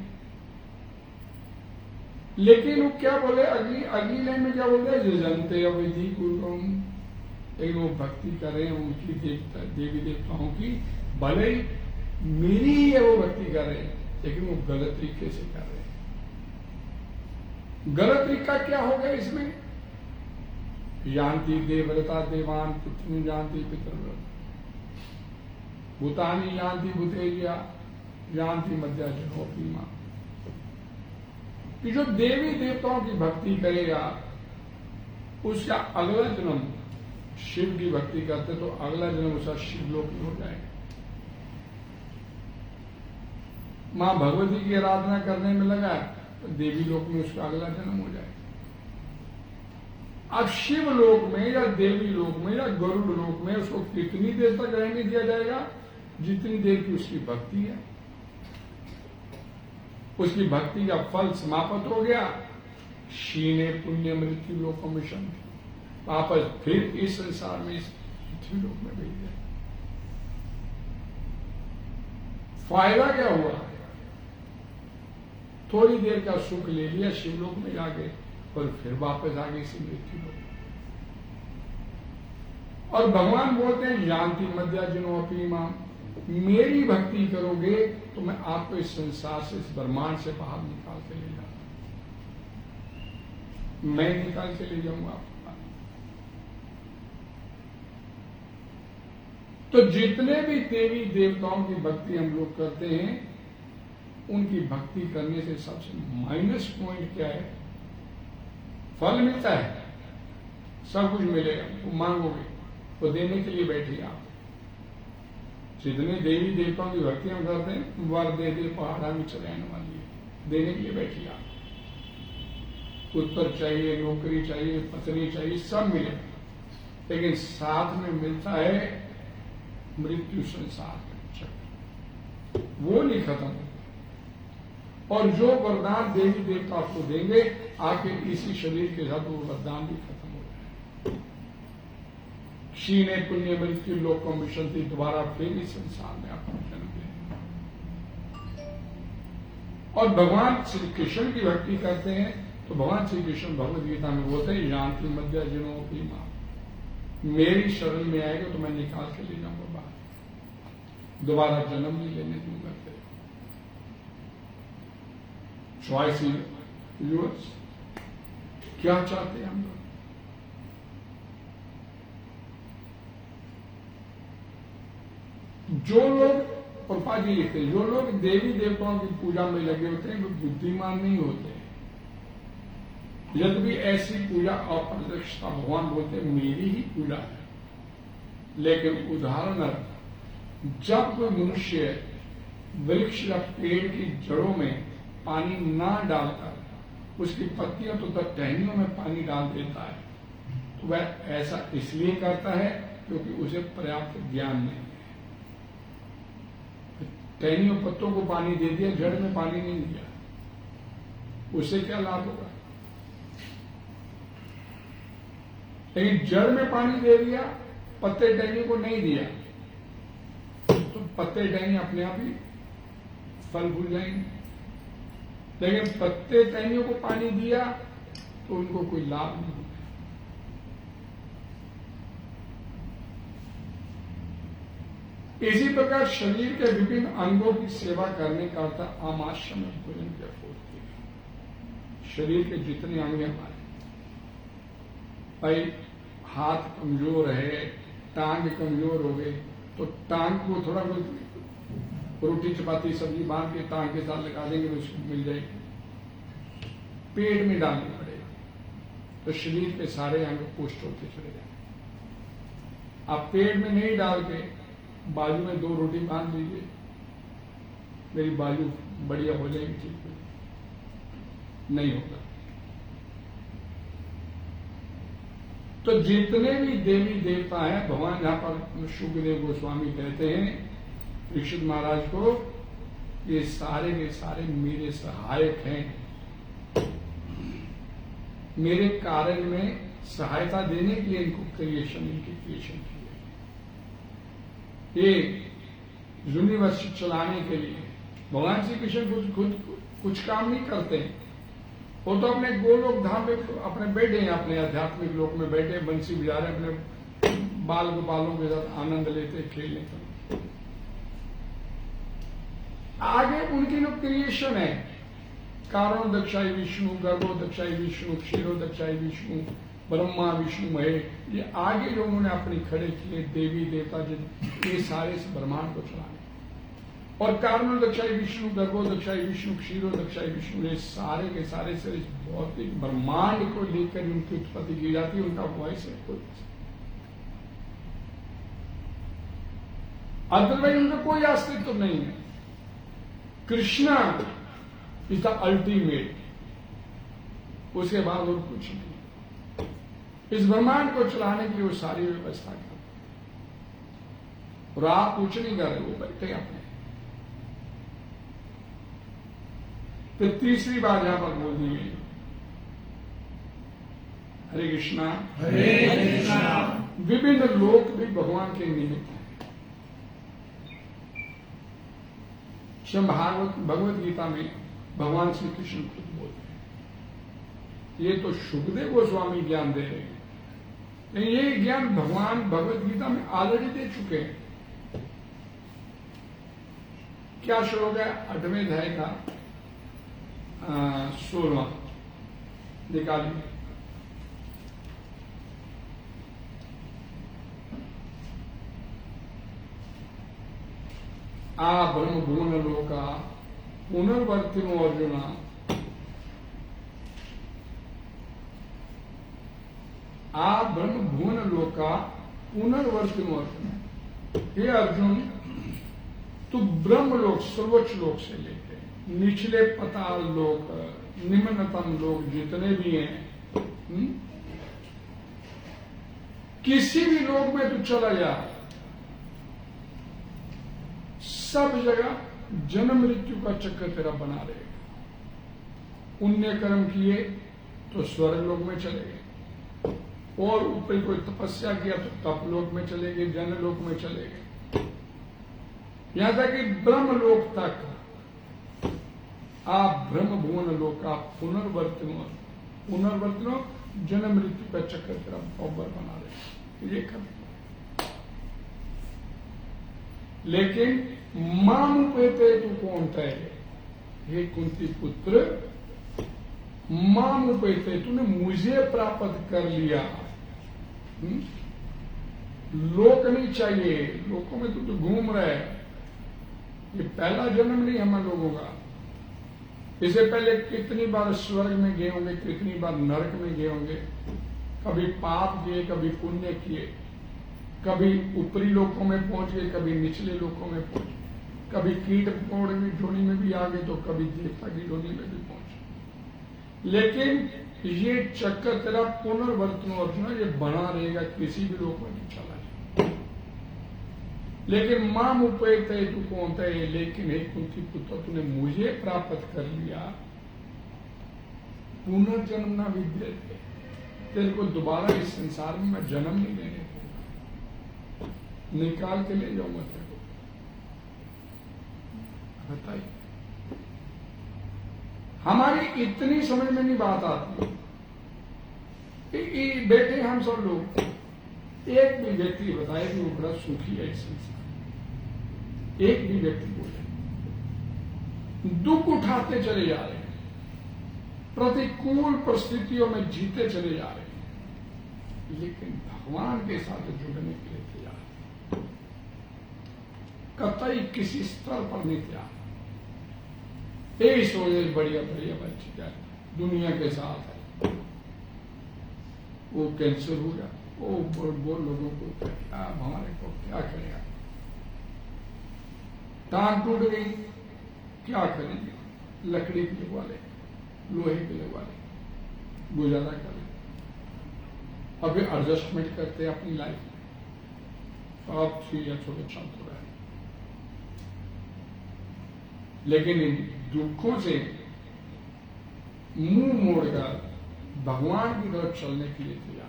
लेकिन वो क्या बोले अगली लाइन में क्या बोलते हैं, जजंते अविधि पूर्वम, एक वो भक्ति कर रहे हैं उनकी देवी देवताओं की, भले ही मेरी ही है वो भक्ति कर रहे हैं, लेकिन वो गलत तरीके से कर रहे हैं। गलत तरीका क्या हो गया इसमें, जानती देवव्रता देवान पितृ जानती पितृव्रता, भूतानी जानती भूतेजिया जानती मध्या जनोपी मां। कि जो देवी देवताओं की भक्ति करेगा उसका अगला जन्म शिव की भक्ति करते तो अगला जन्म उसका शिवलोक में हो जाएगा। मां भगवती की आराधना करने में लगा तो देवी लोक में उसका अगला जन्म हो जाएगा। अब शिव लोक में या देवी लोक में या गरुड़ लोक में उसको कितनी देर तक रहने दिया जाएगा? जितनी देर की उसकी भक्ति है। उसकी भक्ति का फल समाप्त हो गया, शीने पुण्य मृत्यु लोकों में शांति, वापस फिर इस संसार में इस पृथ्वी लोक में भेज दिया। फायदा क्या हुआ? थोड़ी देर का सुख ले लिया शिवलोक में जाके, और फिर वापस आ गई इसी मृत्यु लोक। और भगवान बोलते हैं जानती मध्या जिनोपी मां, मेरी भक्ति करोगे तो मैं आपको इस संसार से, इस ब्रह्मांड से बाहर निकाल के ले जाऊंगा, मैं निकाल के ले जाऊंगा आपको। तो जितने भी देवी देवताओं की भक्ति हम लोग करते हैं, उनकी भक्ति करने से सबसे माइनस पॉइंट क्या है? फल मिलता है, सब कुछ मिलेगा, वो मांगोगे तो देने के लिए बैठे आप। जितने देवी देवताओं की भक्ति हम करते हैं, वर दे दे पहाड़ा में चलाने वाली है, देने के लिए बैठिए आप। उत्तर चाहिए, नौकरी चाहिए, पत्नी चाहिए, सब मिलेगा, लेकिन साथ में मिलता है मृत्यु संसार का चक्र, वो नहीं खत्म होता। और जो वरदान देवी देवता आपको देंगे, आपके इसी शरीर के साथ वो वरदान भी खत्म हो जाए। क्षीणे पुण्य मृत्यु लोकों में शांति, दोबारा फिर इस संसार में आपको जन्म देंगे। और भगवान श्री कृष्ण की भक्ति करते हैं तो भगवान श्री कृष्ण भगवद गीता में बोलते हैं जानती मध्य जिनोपी मां, मेरी शरण में आएगा तो मैं निकाल के ले जाऊंगा बाहर, दोबारा जन्म नहीं लेने दूंगा तेरे। Choice is yours. क्या चाहते हैं हम लोग? जो लोग, प्रभुपाद जी लिखते हैं, जो लोग देवी देवताओं की पूजा में लगे होते हैं वो बुद्धिमान नहीं होते। यदि भी ऐसी पूजा अप्रत्यक्षता, भगवान बोलते हैं मेरी ही पूजा है। लेकिन उदाहरण, जब कोई मनुष्य वृक्ष या पेड़ की जड़ों में पानी ना डालकर उसकी पत्तियों तो तक टहनियों में पानी डाल देता है, तो वह ऐसा इसलिए करता है क्योंकि उसे पर्याप्त ज्ञान नहीं है। टहनियों पत्तों को पानी दे दिया, जड़ में पानी नहीं दिया, उससे क्या लाभ होगा? लेकिन जड़ में पानी दे दिया, पत्ते टहनियों को नहीं दिया, तो पत्ते टहनी अपने आप ही फल भूल जाएंगे। लेकिन पत्ते टहनियों को पानी दिया तो उनको कोई लाभ नहीं होगा। इसी प्रकार शरीर के विभिन्न अंगों की सेवा करने का अर्थ आमाशय में भोजन की आपूर्ति है। शरीर के जितने अंग हमारे, भाई हाथ कमजोर है, टांग कमजोर हो गए, तो टांग को थोड़ा बहुत रोटी चपाती सब्जी बांध के टांग के साथ लगा देंगे तो उसको मिल जाएगी। पेट में डालनी पड़ेगी तो शरीर के सारे अंग पुष्ट होते चले जाएंगे। आप पेट में नहीं डाल के बाजू में 2 रोटी बांध लीजिए, मेरी बाजू बढ़िया हो जाएगी, ठीक हो जाएगी, नहीं होगा। तो जितने भी देवी देवता हैं, भगवान जहां पर शुकदेव गोस्वामी कहते हैं परीक्षित महाराज को, ये सारे के सारे मेरे सहायक हैं, मेरे कार्य में सहायता देने के लिए इनको इनकी क्रिएशन की है। ये यूनिवर्सिटी चलाने के लिए भगवान श्री कृष्ण कुछ काम नहीं करते हैं। वो तो अपने गोलोक धाम में अपने बैठे हैं, अपने आध्यात्मिक लोक में बैठे, बंसी बजा रहे, अपने बाल गोपालों के साथ आनंद लेते, खेलने का। आगे उनकी जो क्रिएशन है, कारण दक्षाई विष्णु, गर्भो दक्षाई विष्णु, क्षीरो दक्षाई विष्णु, ब्रह्मा विष्णु महेश, ये आगे जो उन्होंने अपनी खड़े किए देवी देवता, ये सारे इस ब्रह्मांड को चलाने। और कारण दक्षाई विष्णु, गर्भो दक्षाई विष्णु, क्षीरो दक्षाई विष्णु, ये सारे के सारे से इस भौतिक ब्रह्मांड को लेकर उनकी उत्पत्ति की जाती है। उनका वॉइस है कोई, अदरवाइज उनका कोई अस्तित्व नहीं है। कृष्णा इज द अल्टीमेट, उसके बाद और कुछ नहीं। इस ब्रह्मांड को चलाने के लिए वो सारी व्यवस्था करते, और आप कुछ नहीं कर रहे, वो बैठे अपने। फिर तीसरी बात यहां पर बोल दी गई, हरे कृष्णा। हरे कृष्णा। विभिन्न लोक भी भगवान के निमित्त हैं। भागवत भगवत गीता में भगवान श्री कृष्ण खुद बोलते हैं। ये तो सुखदेव गोस्वामी ज्ञान दे रहे हैं, लेकिन ये ज्ञान भगवान भगवत गीता में ऑलरेडी दे चुके हैं। क्या श्लोक है? 8वें अध्याय का 16वां निकालिए। आ ब्रह्म भुवन लोका पुनर्वर्तिनो अर्जुना, आ ब्रह्म भुवन लोका पुनर्वर्तिनो अर्जुन। हे अर्जुन, तू ब्रह्मलोक सर्वोच्च लोक से लेके निचले पताल लोक, निम्नतम लोक जितने भी हैं, किसी भी लोक में तू चला जा, सब जगह जन्म मृत्यु का चक्कर तेरा बना रहेगा। पुण्य कर्म किए तो स्वर्ग लोक में चले गए, और ऊपर कोई तपस्या किया तो तपलोक में चले गए, जनलोक में चले गए, यहां तक कि ब्रह्मलोक तक। आप ब्रह्म भुवन लोक का पुनर्वर्तनो जन्म मृत्यु का चक्कर तेरा बराबर बना रहे, ये कर। लेकिन मामुपेते तू कौन है? हे कुंती पुत्र, मामुपेते, तूने मुझे प्राप्त कर लिया। लोक नहीं चाहिए, लोकों में तू तो घूम रहा है। ये पहला जन्म नहीं हम लोगों का। इससे पहले कितनी बार स्वर्ग में गए होंगे, कितनी बार नरक में गए होंगे, कभी पाप किए, कभी पुण्य किए, कभी ऊपरी लोकों में पहुंच गए, कभी निचले लोकों में पहुंच गए, कभी कीट पकौड़े की ढोनी में भी आ गए, तो कभी देवता की ढोनी में भी पहुंचे। लेकिन ये चक्कर तेरा पुनर्वर्तन अर्जुन, ये बना रहेगा, किसी भी लोक में नहीं चला जाए। लेकिन माम उपयुक्त तू कौन है? लेकिन एक कुंती पुत्र, तूने मुझे प्राप्त कर लिया, पुनर्जन्म ना विद्यते, तेरे को दोबारा इस संसार में मैं जन्म नहीं देने दूंगा, निकाल के ले जाऊंगा तेरे को। बताइए, हमारी इतनी समझ में नहीं बात आती। बेटे हम सब लोग, एक भी व्यक्ति बताए कि वो बड़ा सुखी है इस संसार, एक भी व्यक्ति बोले, दुख उठाते चले जा रहे हैं, प्रतिकूल परिस्थितियों में जीते चले जा रहे हैं, लेकिन भगवान के साथ जुड़ने के लिए तैयार, कतई किसी स्तर पर नहीं तैयार। यही सोचे बढ़िया बढ़िया बच्ची क्या दुनिया के साथ है, वो कैंसर हो गया, वो लोगों को क्या, हमारे को क्या करेगा, टांग टूट गई, क्या करेंगे, लकड़ी के लगवा ले, लोहे के लगवा ले, गुजारा करें। अभी एडजस्टमेंट करते हैं अपनी लाइफ में, सब चीजें छोटे शांत हो रहा है, लेकिन इन दुखों से मुंह मोड़कर भगवान की तरफ चलने के लिए तैयार।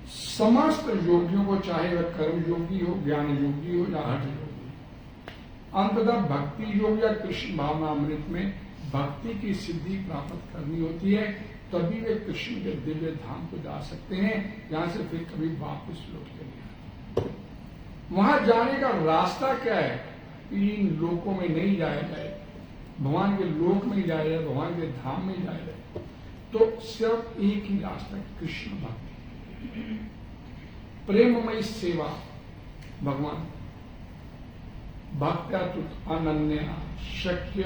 समस्त योगियों को, चाहे वह कर्म योगी हो, ज्ञान योगी हो या हठ योगी, अंततः भक्ति योग या कृष्ण भावना अमृत में भक्ति की सिद्धि प्राप्त करनी होती है, तभी वे कृष्ण के दिव्य धाम को जा सकते हैं, यहां से फिर कभी वापस लौट के नहीं आते। वहां जाने का रास्ता क्या है? इन लोकों में नहीं जाया जाए, भगवान के लोक में जाया जाए, भगवान के धाम में जाया जाए, तो सिर्फ एक ही रास्ता, कृष्ण भक्ति, प्रेममयी सेवा, भगवान भक्त्या तुत अनन्या शक्य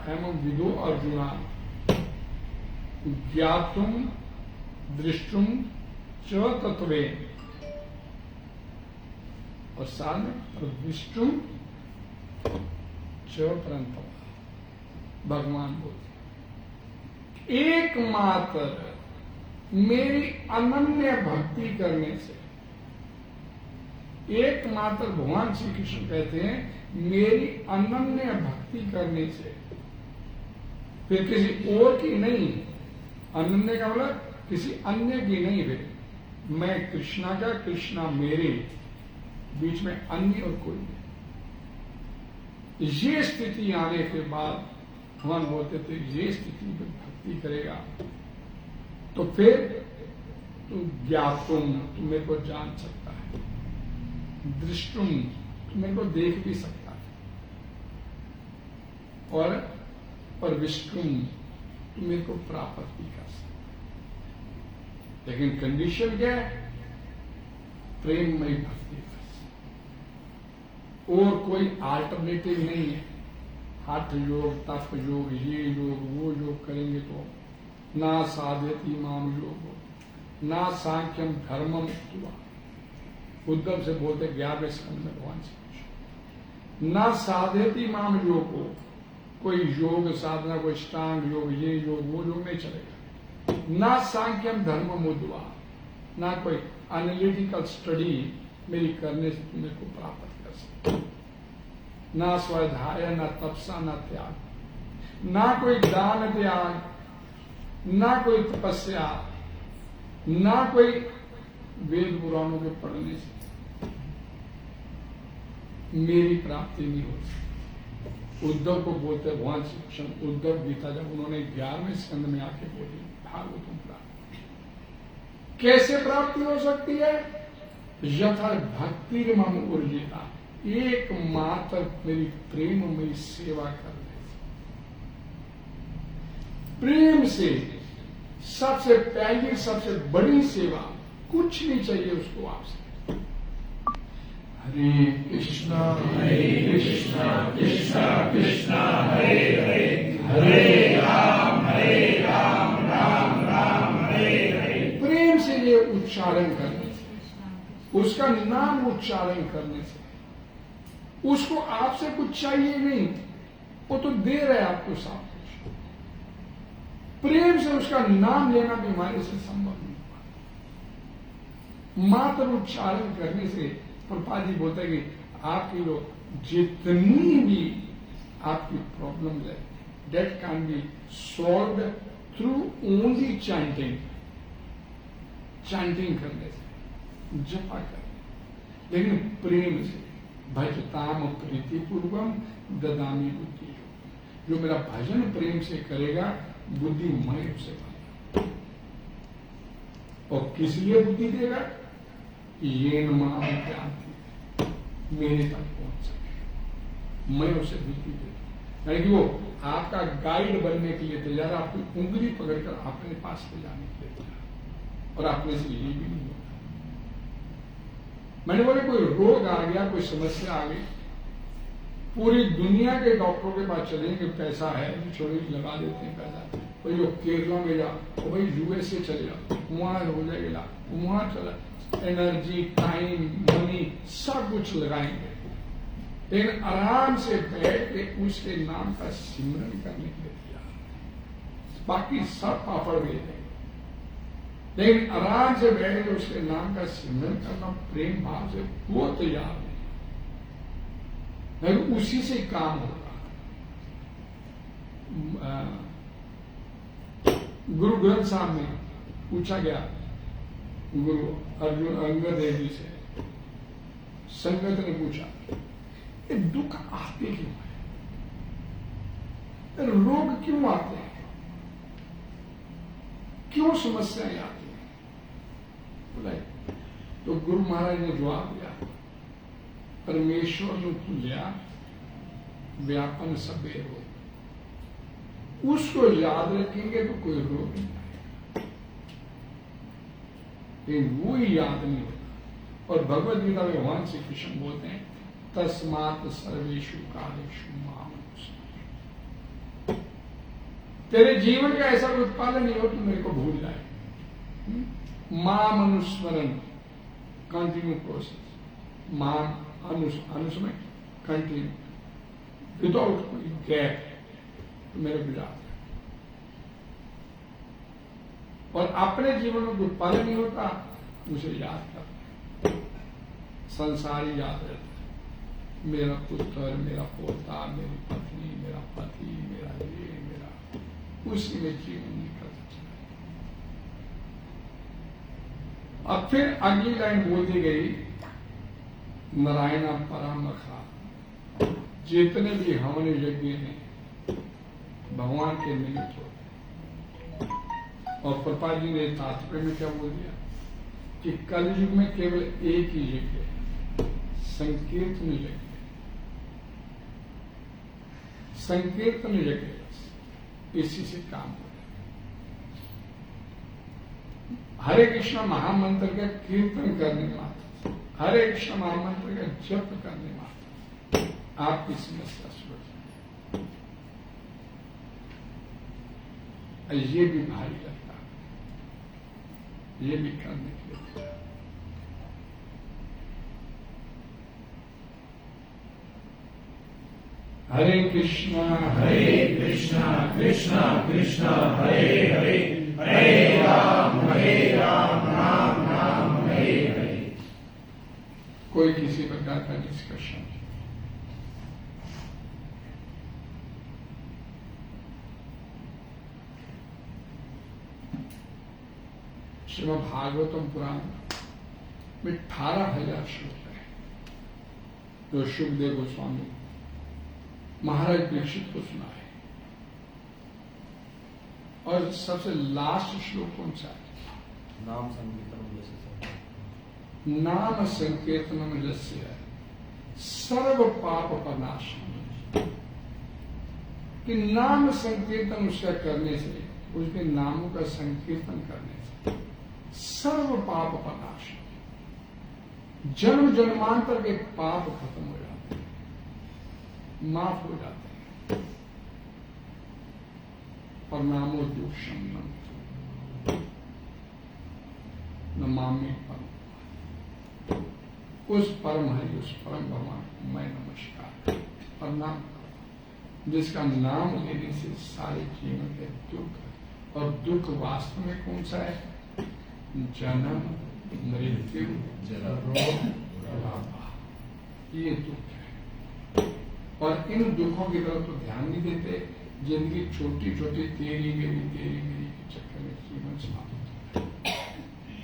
एवं विदो अर्जुना ज्ञातुम दृष्टुम च तत्वे, और साल में प्रविष्टुम च परंतप, भगवान बोलते एकमात्र मेरी अनन्य भक्ति करने से, एकमात्र भगवान श्री कृष्ण कहते हैं मेरी अनन्य भक्ति करने से, फिर किसी और की नहीं, अनन्य का मतलब किसी अन्य की नहीं, फिर मैं कृष्णा का, कृष्णा मेरे, बीच में अन्य और कोई नहीं। ये स्थिति आने के बाद भगवान बोलते थे ये स्थिति में भक्ति करेगा तो फिर तू ज्ञातुम, तू मेरे को जान सकता है, दृष्टुम, तू मेरे को देख भी सकता है, और परविष्टुम, तू मेरे को प्राप्त भी कर सकता है। लेकिन कंडीशन क्या है? प्रेममयी भक्ति बस, और कोई अल्टरनेटिव नहीं है। हठ योग, तप योग, ये योग, वो योग करेंगे तो ना साध्यति माम योग, ना सांख्यम धर्मम तुवा। उद्धव से बोलते 11वें स्कंद में भगवान श्री कृष्ण, ना साध्यति माम योग को, कोई योग साधना, कोई अष्टांग योग, ये योग, वो योग नहीं चलेगा। ना सांख्यम धर्मम उद्वा, ना कोई एनालिटिकल स्टडी मेरी करने से मेरे को प्राप्त कर सकते, ना स्वाध्याय, ना तपसा, ना त्याग, ना कोई दान त्याग, ना कोई तपस्या, ना कोई वेद पुराणों के पढ़ने से मेरी प्राप्ति नहीं हो सकती। उद्धव को बोलते भगवान श्री कृष्ण, उद्धव गीता जब उन्होंने 11वें स्कंद में आके बोली भागवतम प्राप्ति कैसे प्राप्ति हो सकती है? यथा भक्ति मम ऊर्जिता, एकमात्र मेरी प्रेममयी सेवा करने से। प्रेम से सबसे पहली, सबसे बड़ी सेवा, कुछ नहीं चाहिए उसको आपसे। हरे कृष्णा कृष्णा कृष्णा हरे हरे, हरे राम राम राम हरे हरे। प्रेम से ये उच्चारण करने से, उसका नाम उच्चारण करने से, उसको आपसे कुछ चाहिए नहीं, वो तो दे रहा है आपको सब कुछ। प्रेम से उसका नाम लेना भी हमारे से संभव नहीं हुआ। मात्र उच्चारण करने से प्रभुपाद जी बोलते हैं कि आपकी लोग जितनी भी आपकी प्रॉब्लम है, that can be solved through only chanting, chanting करने से, जपा करने। लेकिन प्रेम से, भजताम प्रीति पूर्वम ददामी बुद्धि, जो मेरा भजन प्रेम से करेगा बुद्धिमय उसे बनेगा। और किस लिए बुद्धि देगा? ये नाम जानती, मेरे तक पहुंच सके, मैं उसे बुद्धि देता। यानी कि वो आपका गाइड बनने के लिए तैयार, आपकी उंगली पकड़कर अपने पास ले जाने के लिए तैयार, और अपने से ये भी नहीं होता। मैंने बोले कोई रोग आ गया, कोई समस्या आ गई, पूरी दुनिया के डॉक्टरों के पास चलेंगे, पैसा है, छोड़े लगा देते हैं पैसा। कोई जो केरला में जा, तो भाई यूएसए चले जाओ, वहां हो जाएगा, वहां चला, एनर्जी, टाइम, मनी सब कुछ लगाएंगे, लेकिन आराम से बैठ के उसके नाम का सिमरन करने के लिए तैयार। बाकी सब पापड़ दे देंगे, लेकिन आराम से बैठ के उसके नाम का सिमरन करना प्रेम भाव से वो तैयार नहीं, उसी से काम होगा। गुरु ग्रंथ साहब में पूछा गया गुरु अर्जुन अंगद देव जी से, संगत ने पूछा ये दुख आते क्यों है, रोग क्यों आते हैं, क्यों समस्याएं आती हैं? बोला तो गुरु महाराज ने जवाब दिया, परमेश्वर ने भूलिया व्यापन सबे रोग, उसको याद रखेंगे तो कोई रोग नहीं आएगा, लेकिन वो ही याद नहीं होता। और भगवद गीता में भगवान श्री कृष्ण बोलते हैं तस्मात् सर्वेषु कालेषु माम अनुस्मर। तेरे जीवन का ऐसा कोई उत्पादन नहीं हो तो मेरे को भूल जाए। माम अनुस्मरण, कंटिन्यू प्रोसेस, माम अनुस्मरण कंटिन्यू विदाउट कोई गैप, तो मेरे को याद है। और अपने जीवन में कोई पल नहीं होता, उसे याद करते, संसार ही याद रहता है। मेरा पुत्र, मेरा पोता, मेरी पत्नी, मेरा पति, मेरा ये, मेरा, उसी में जीवन निकलता चला। अब फिर अगली लाइन बोल दी गई, नारायण परमखा, जितने भी हवन यज्ञ हैं भगवान के निमित्त होते। और प्रभा जी ने तात्पर्य में क्या बोल दिया कि कलयुग में केवल एक ही यज्ञ है, संकीर्तन यज्ञ। संकीर्तन यज्ञ, इसी से काम हो जाए। हरे कृष्ण महामंत्र का कीर्तन करने मात्र, हरे कृष्ण महामंत्र का जप करने मात्र आपकी समस्या सुलझ जाए। ये भी भारी लगता है, ये भी करने के लिए। हरे कृष्णा कृष्णा कृष्णा कृष्णा हरे हरे, हरे राम राम राम हरे हरे। कोई किसी प्रकार का डिस्कशन? श्रीमद् भागवतम पुराण में 18,000 श्लोक है, जो सुखदेव गोस्वामी महाराज दीक्षित को सुना है। और सबसे लास्ट श्लोक कौन सा है? नाम संकीर्तन जैसे, नाम संकीर्तन जैसे सर्व पाप प्रनाशन, कि नाम संकीर्तन उसका करने से, उसके नामों का संकीर्तन करने से सर्व पाप प्रनाशन, जन्म जन्मांतर के पाप खत्म हो जाते हैं, माफ हो जाते हैं। प्रणामो दुष्म नमामि परम, उस परम हरि, उस परम भगवान को मैं नमस्कार प्रणाम करूं, जिसका नाम लेने से सारे जीवन के दुख, और दुख वास्तव में कौन सा है? जन्म, मृत्यु, रोग, बुढ़ापा, ये दुख है। और इन दुखों की तरफ तो ध्यान नहीं देते। जिंदगी छोटी छोटी तेरी मेरी के चक्कर में जीवन समाप्त होता है।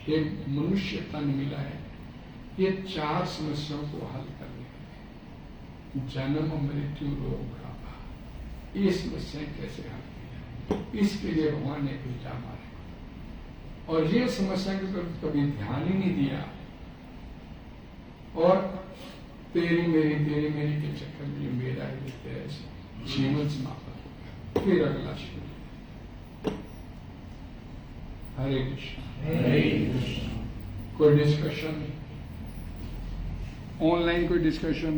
ये मनुष्य तन मिला है, ये 4 समस्याओं को हल करने के लिए, जन्म, मृत्यु, रोग, बुढ़ापा, ये समस्याएं कैसे हल की जाए, इसके लिए भगवान ने भेजा हमारे। और ये समस्या की तरफ कभी ध्यान ही नहीं दिया, और तेरी मेरी के चक्कर में मेरा ही तेरा जीवन समाप्त हो गया। फिर अगला श्लोक, हरे कृष्ण। कोई डिस्कशन? ऑनलाइन कोई डिस्कशन?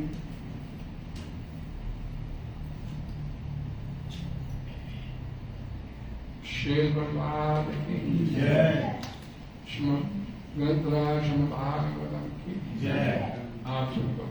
शेर भगवान की जय, ग्रंथराज भागवतम की जय। आप सबको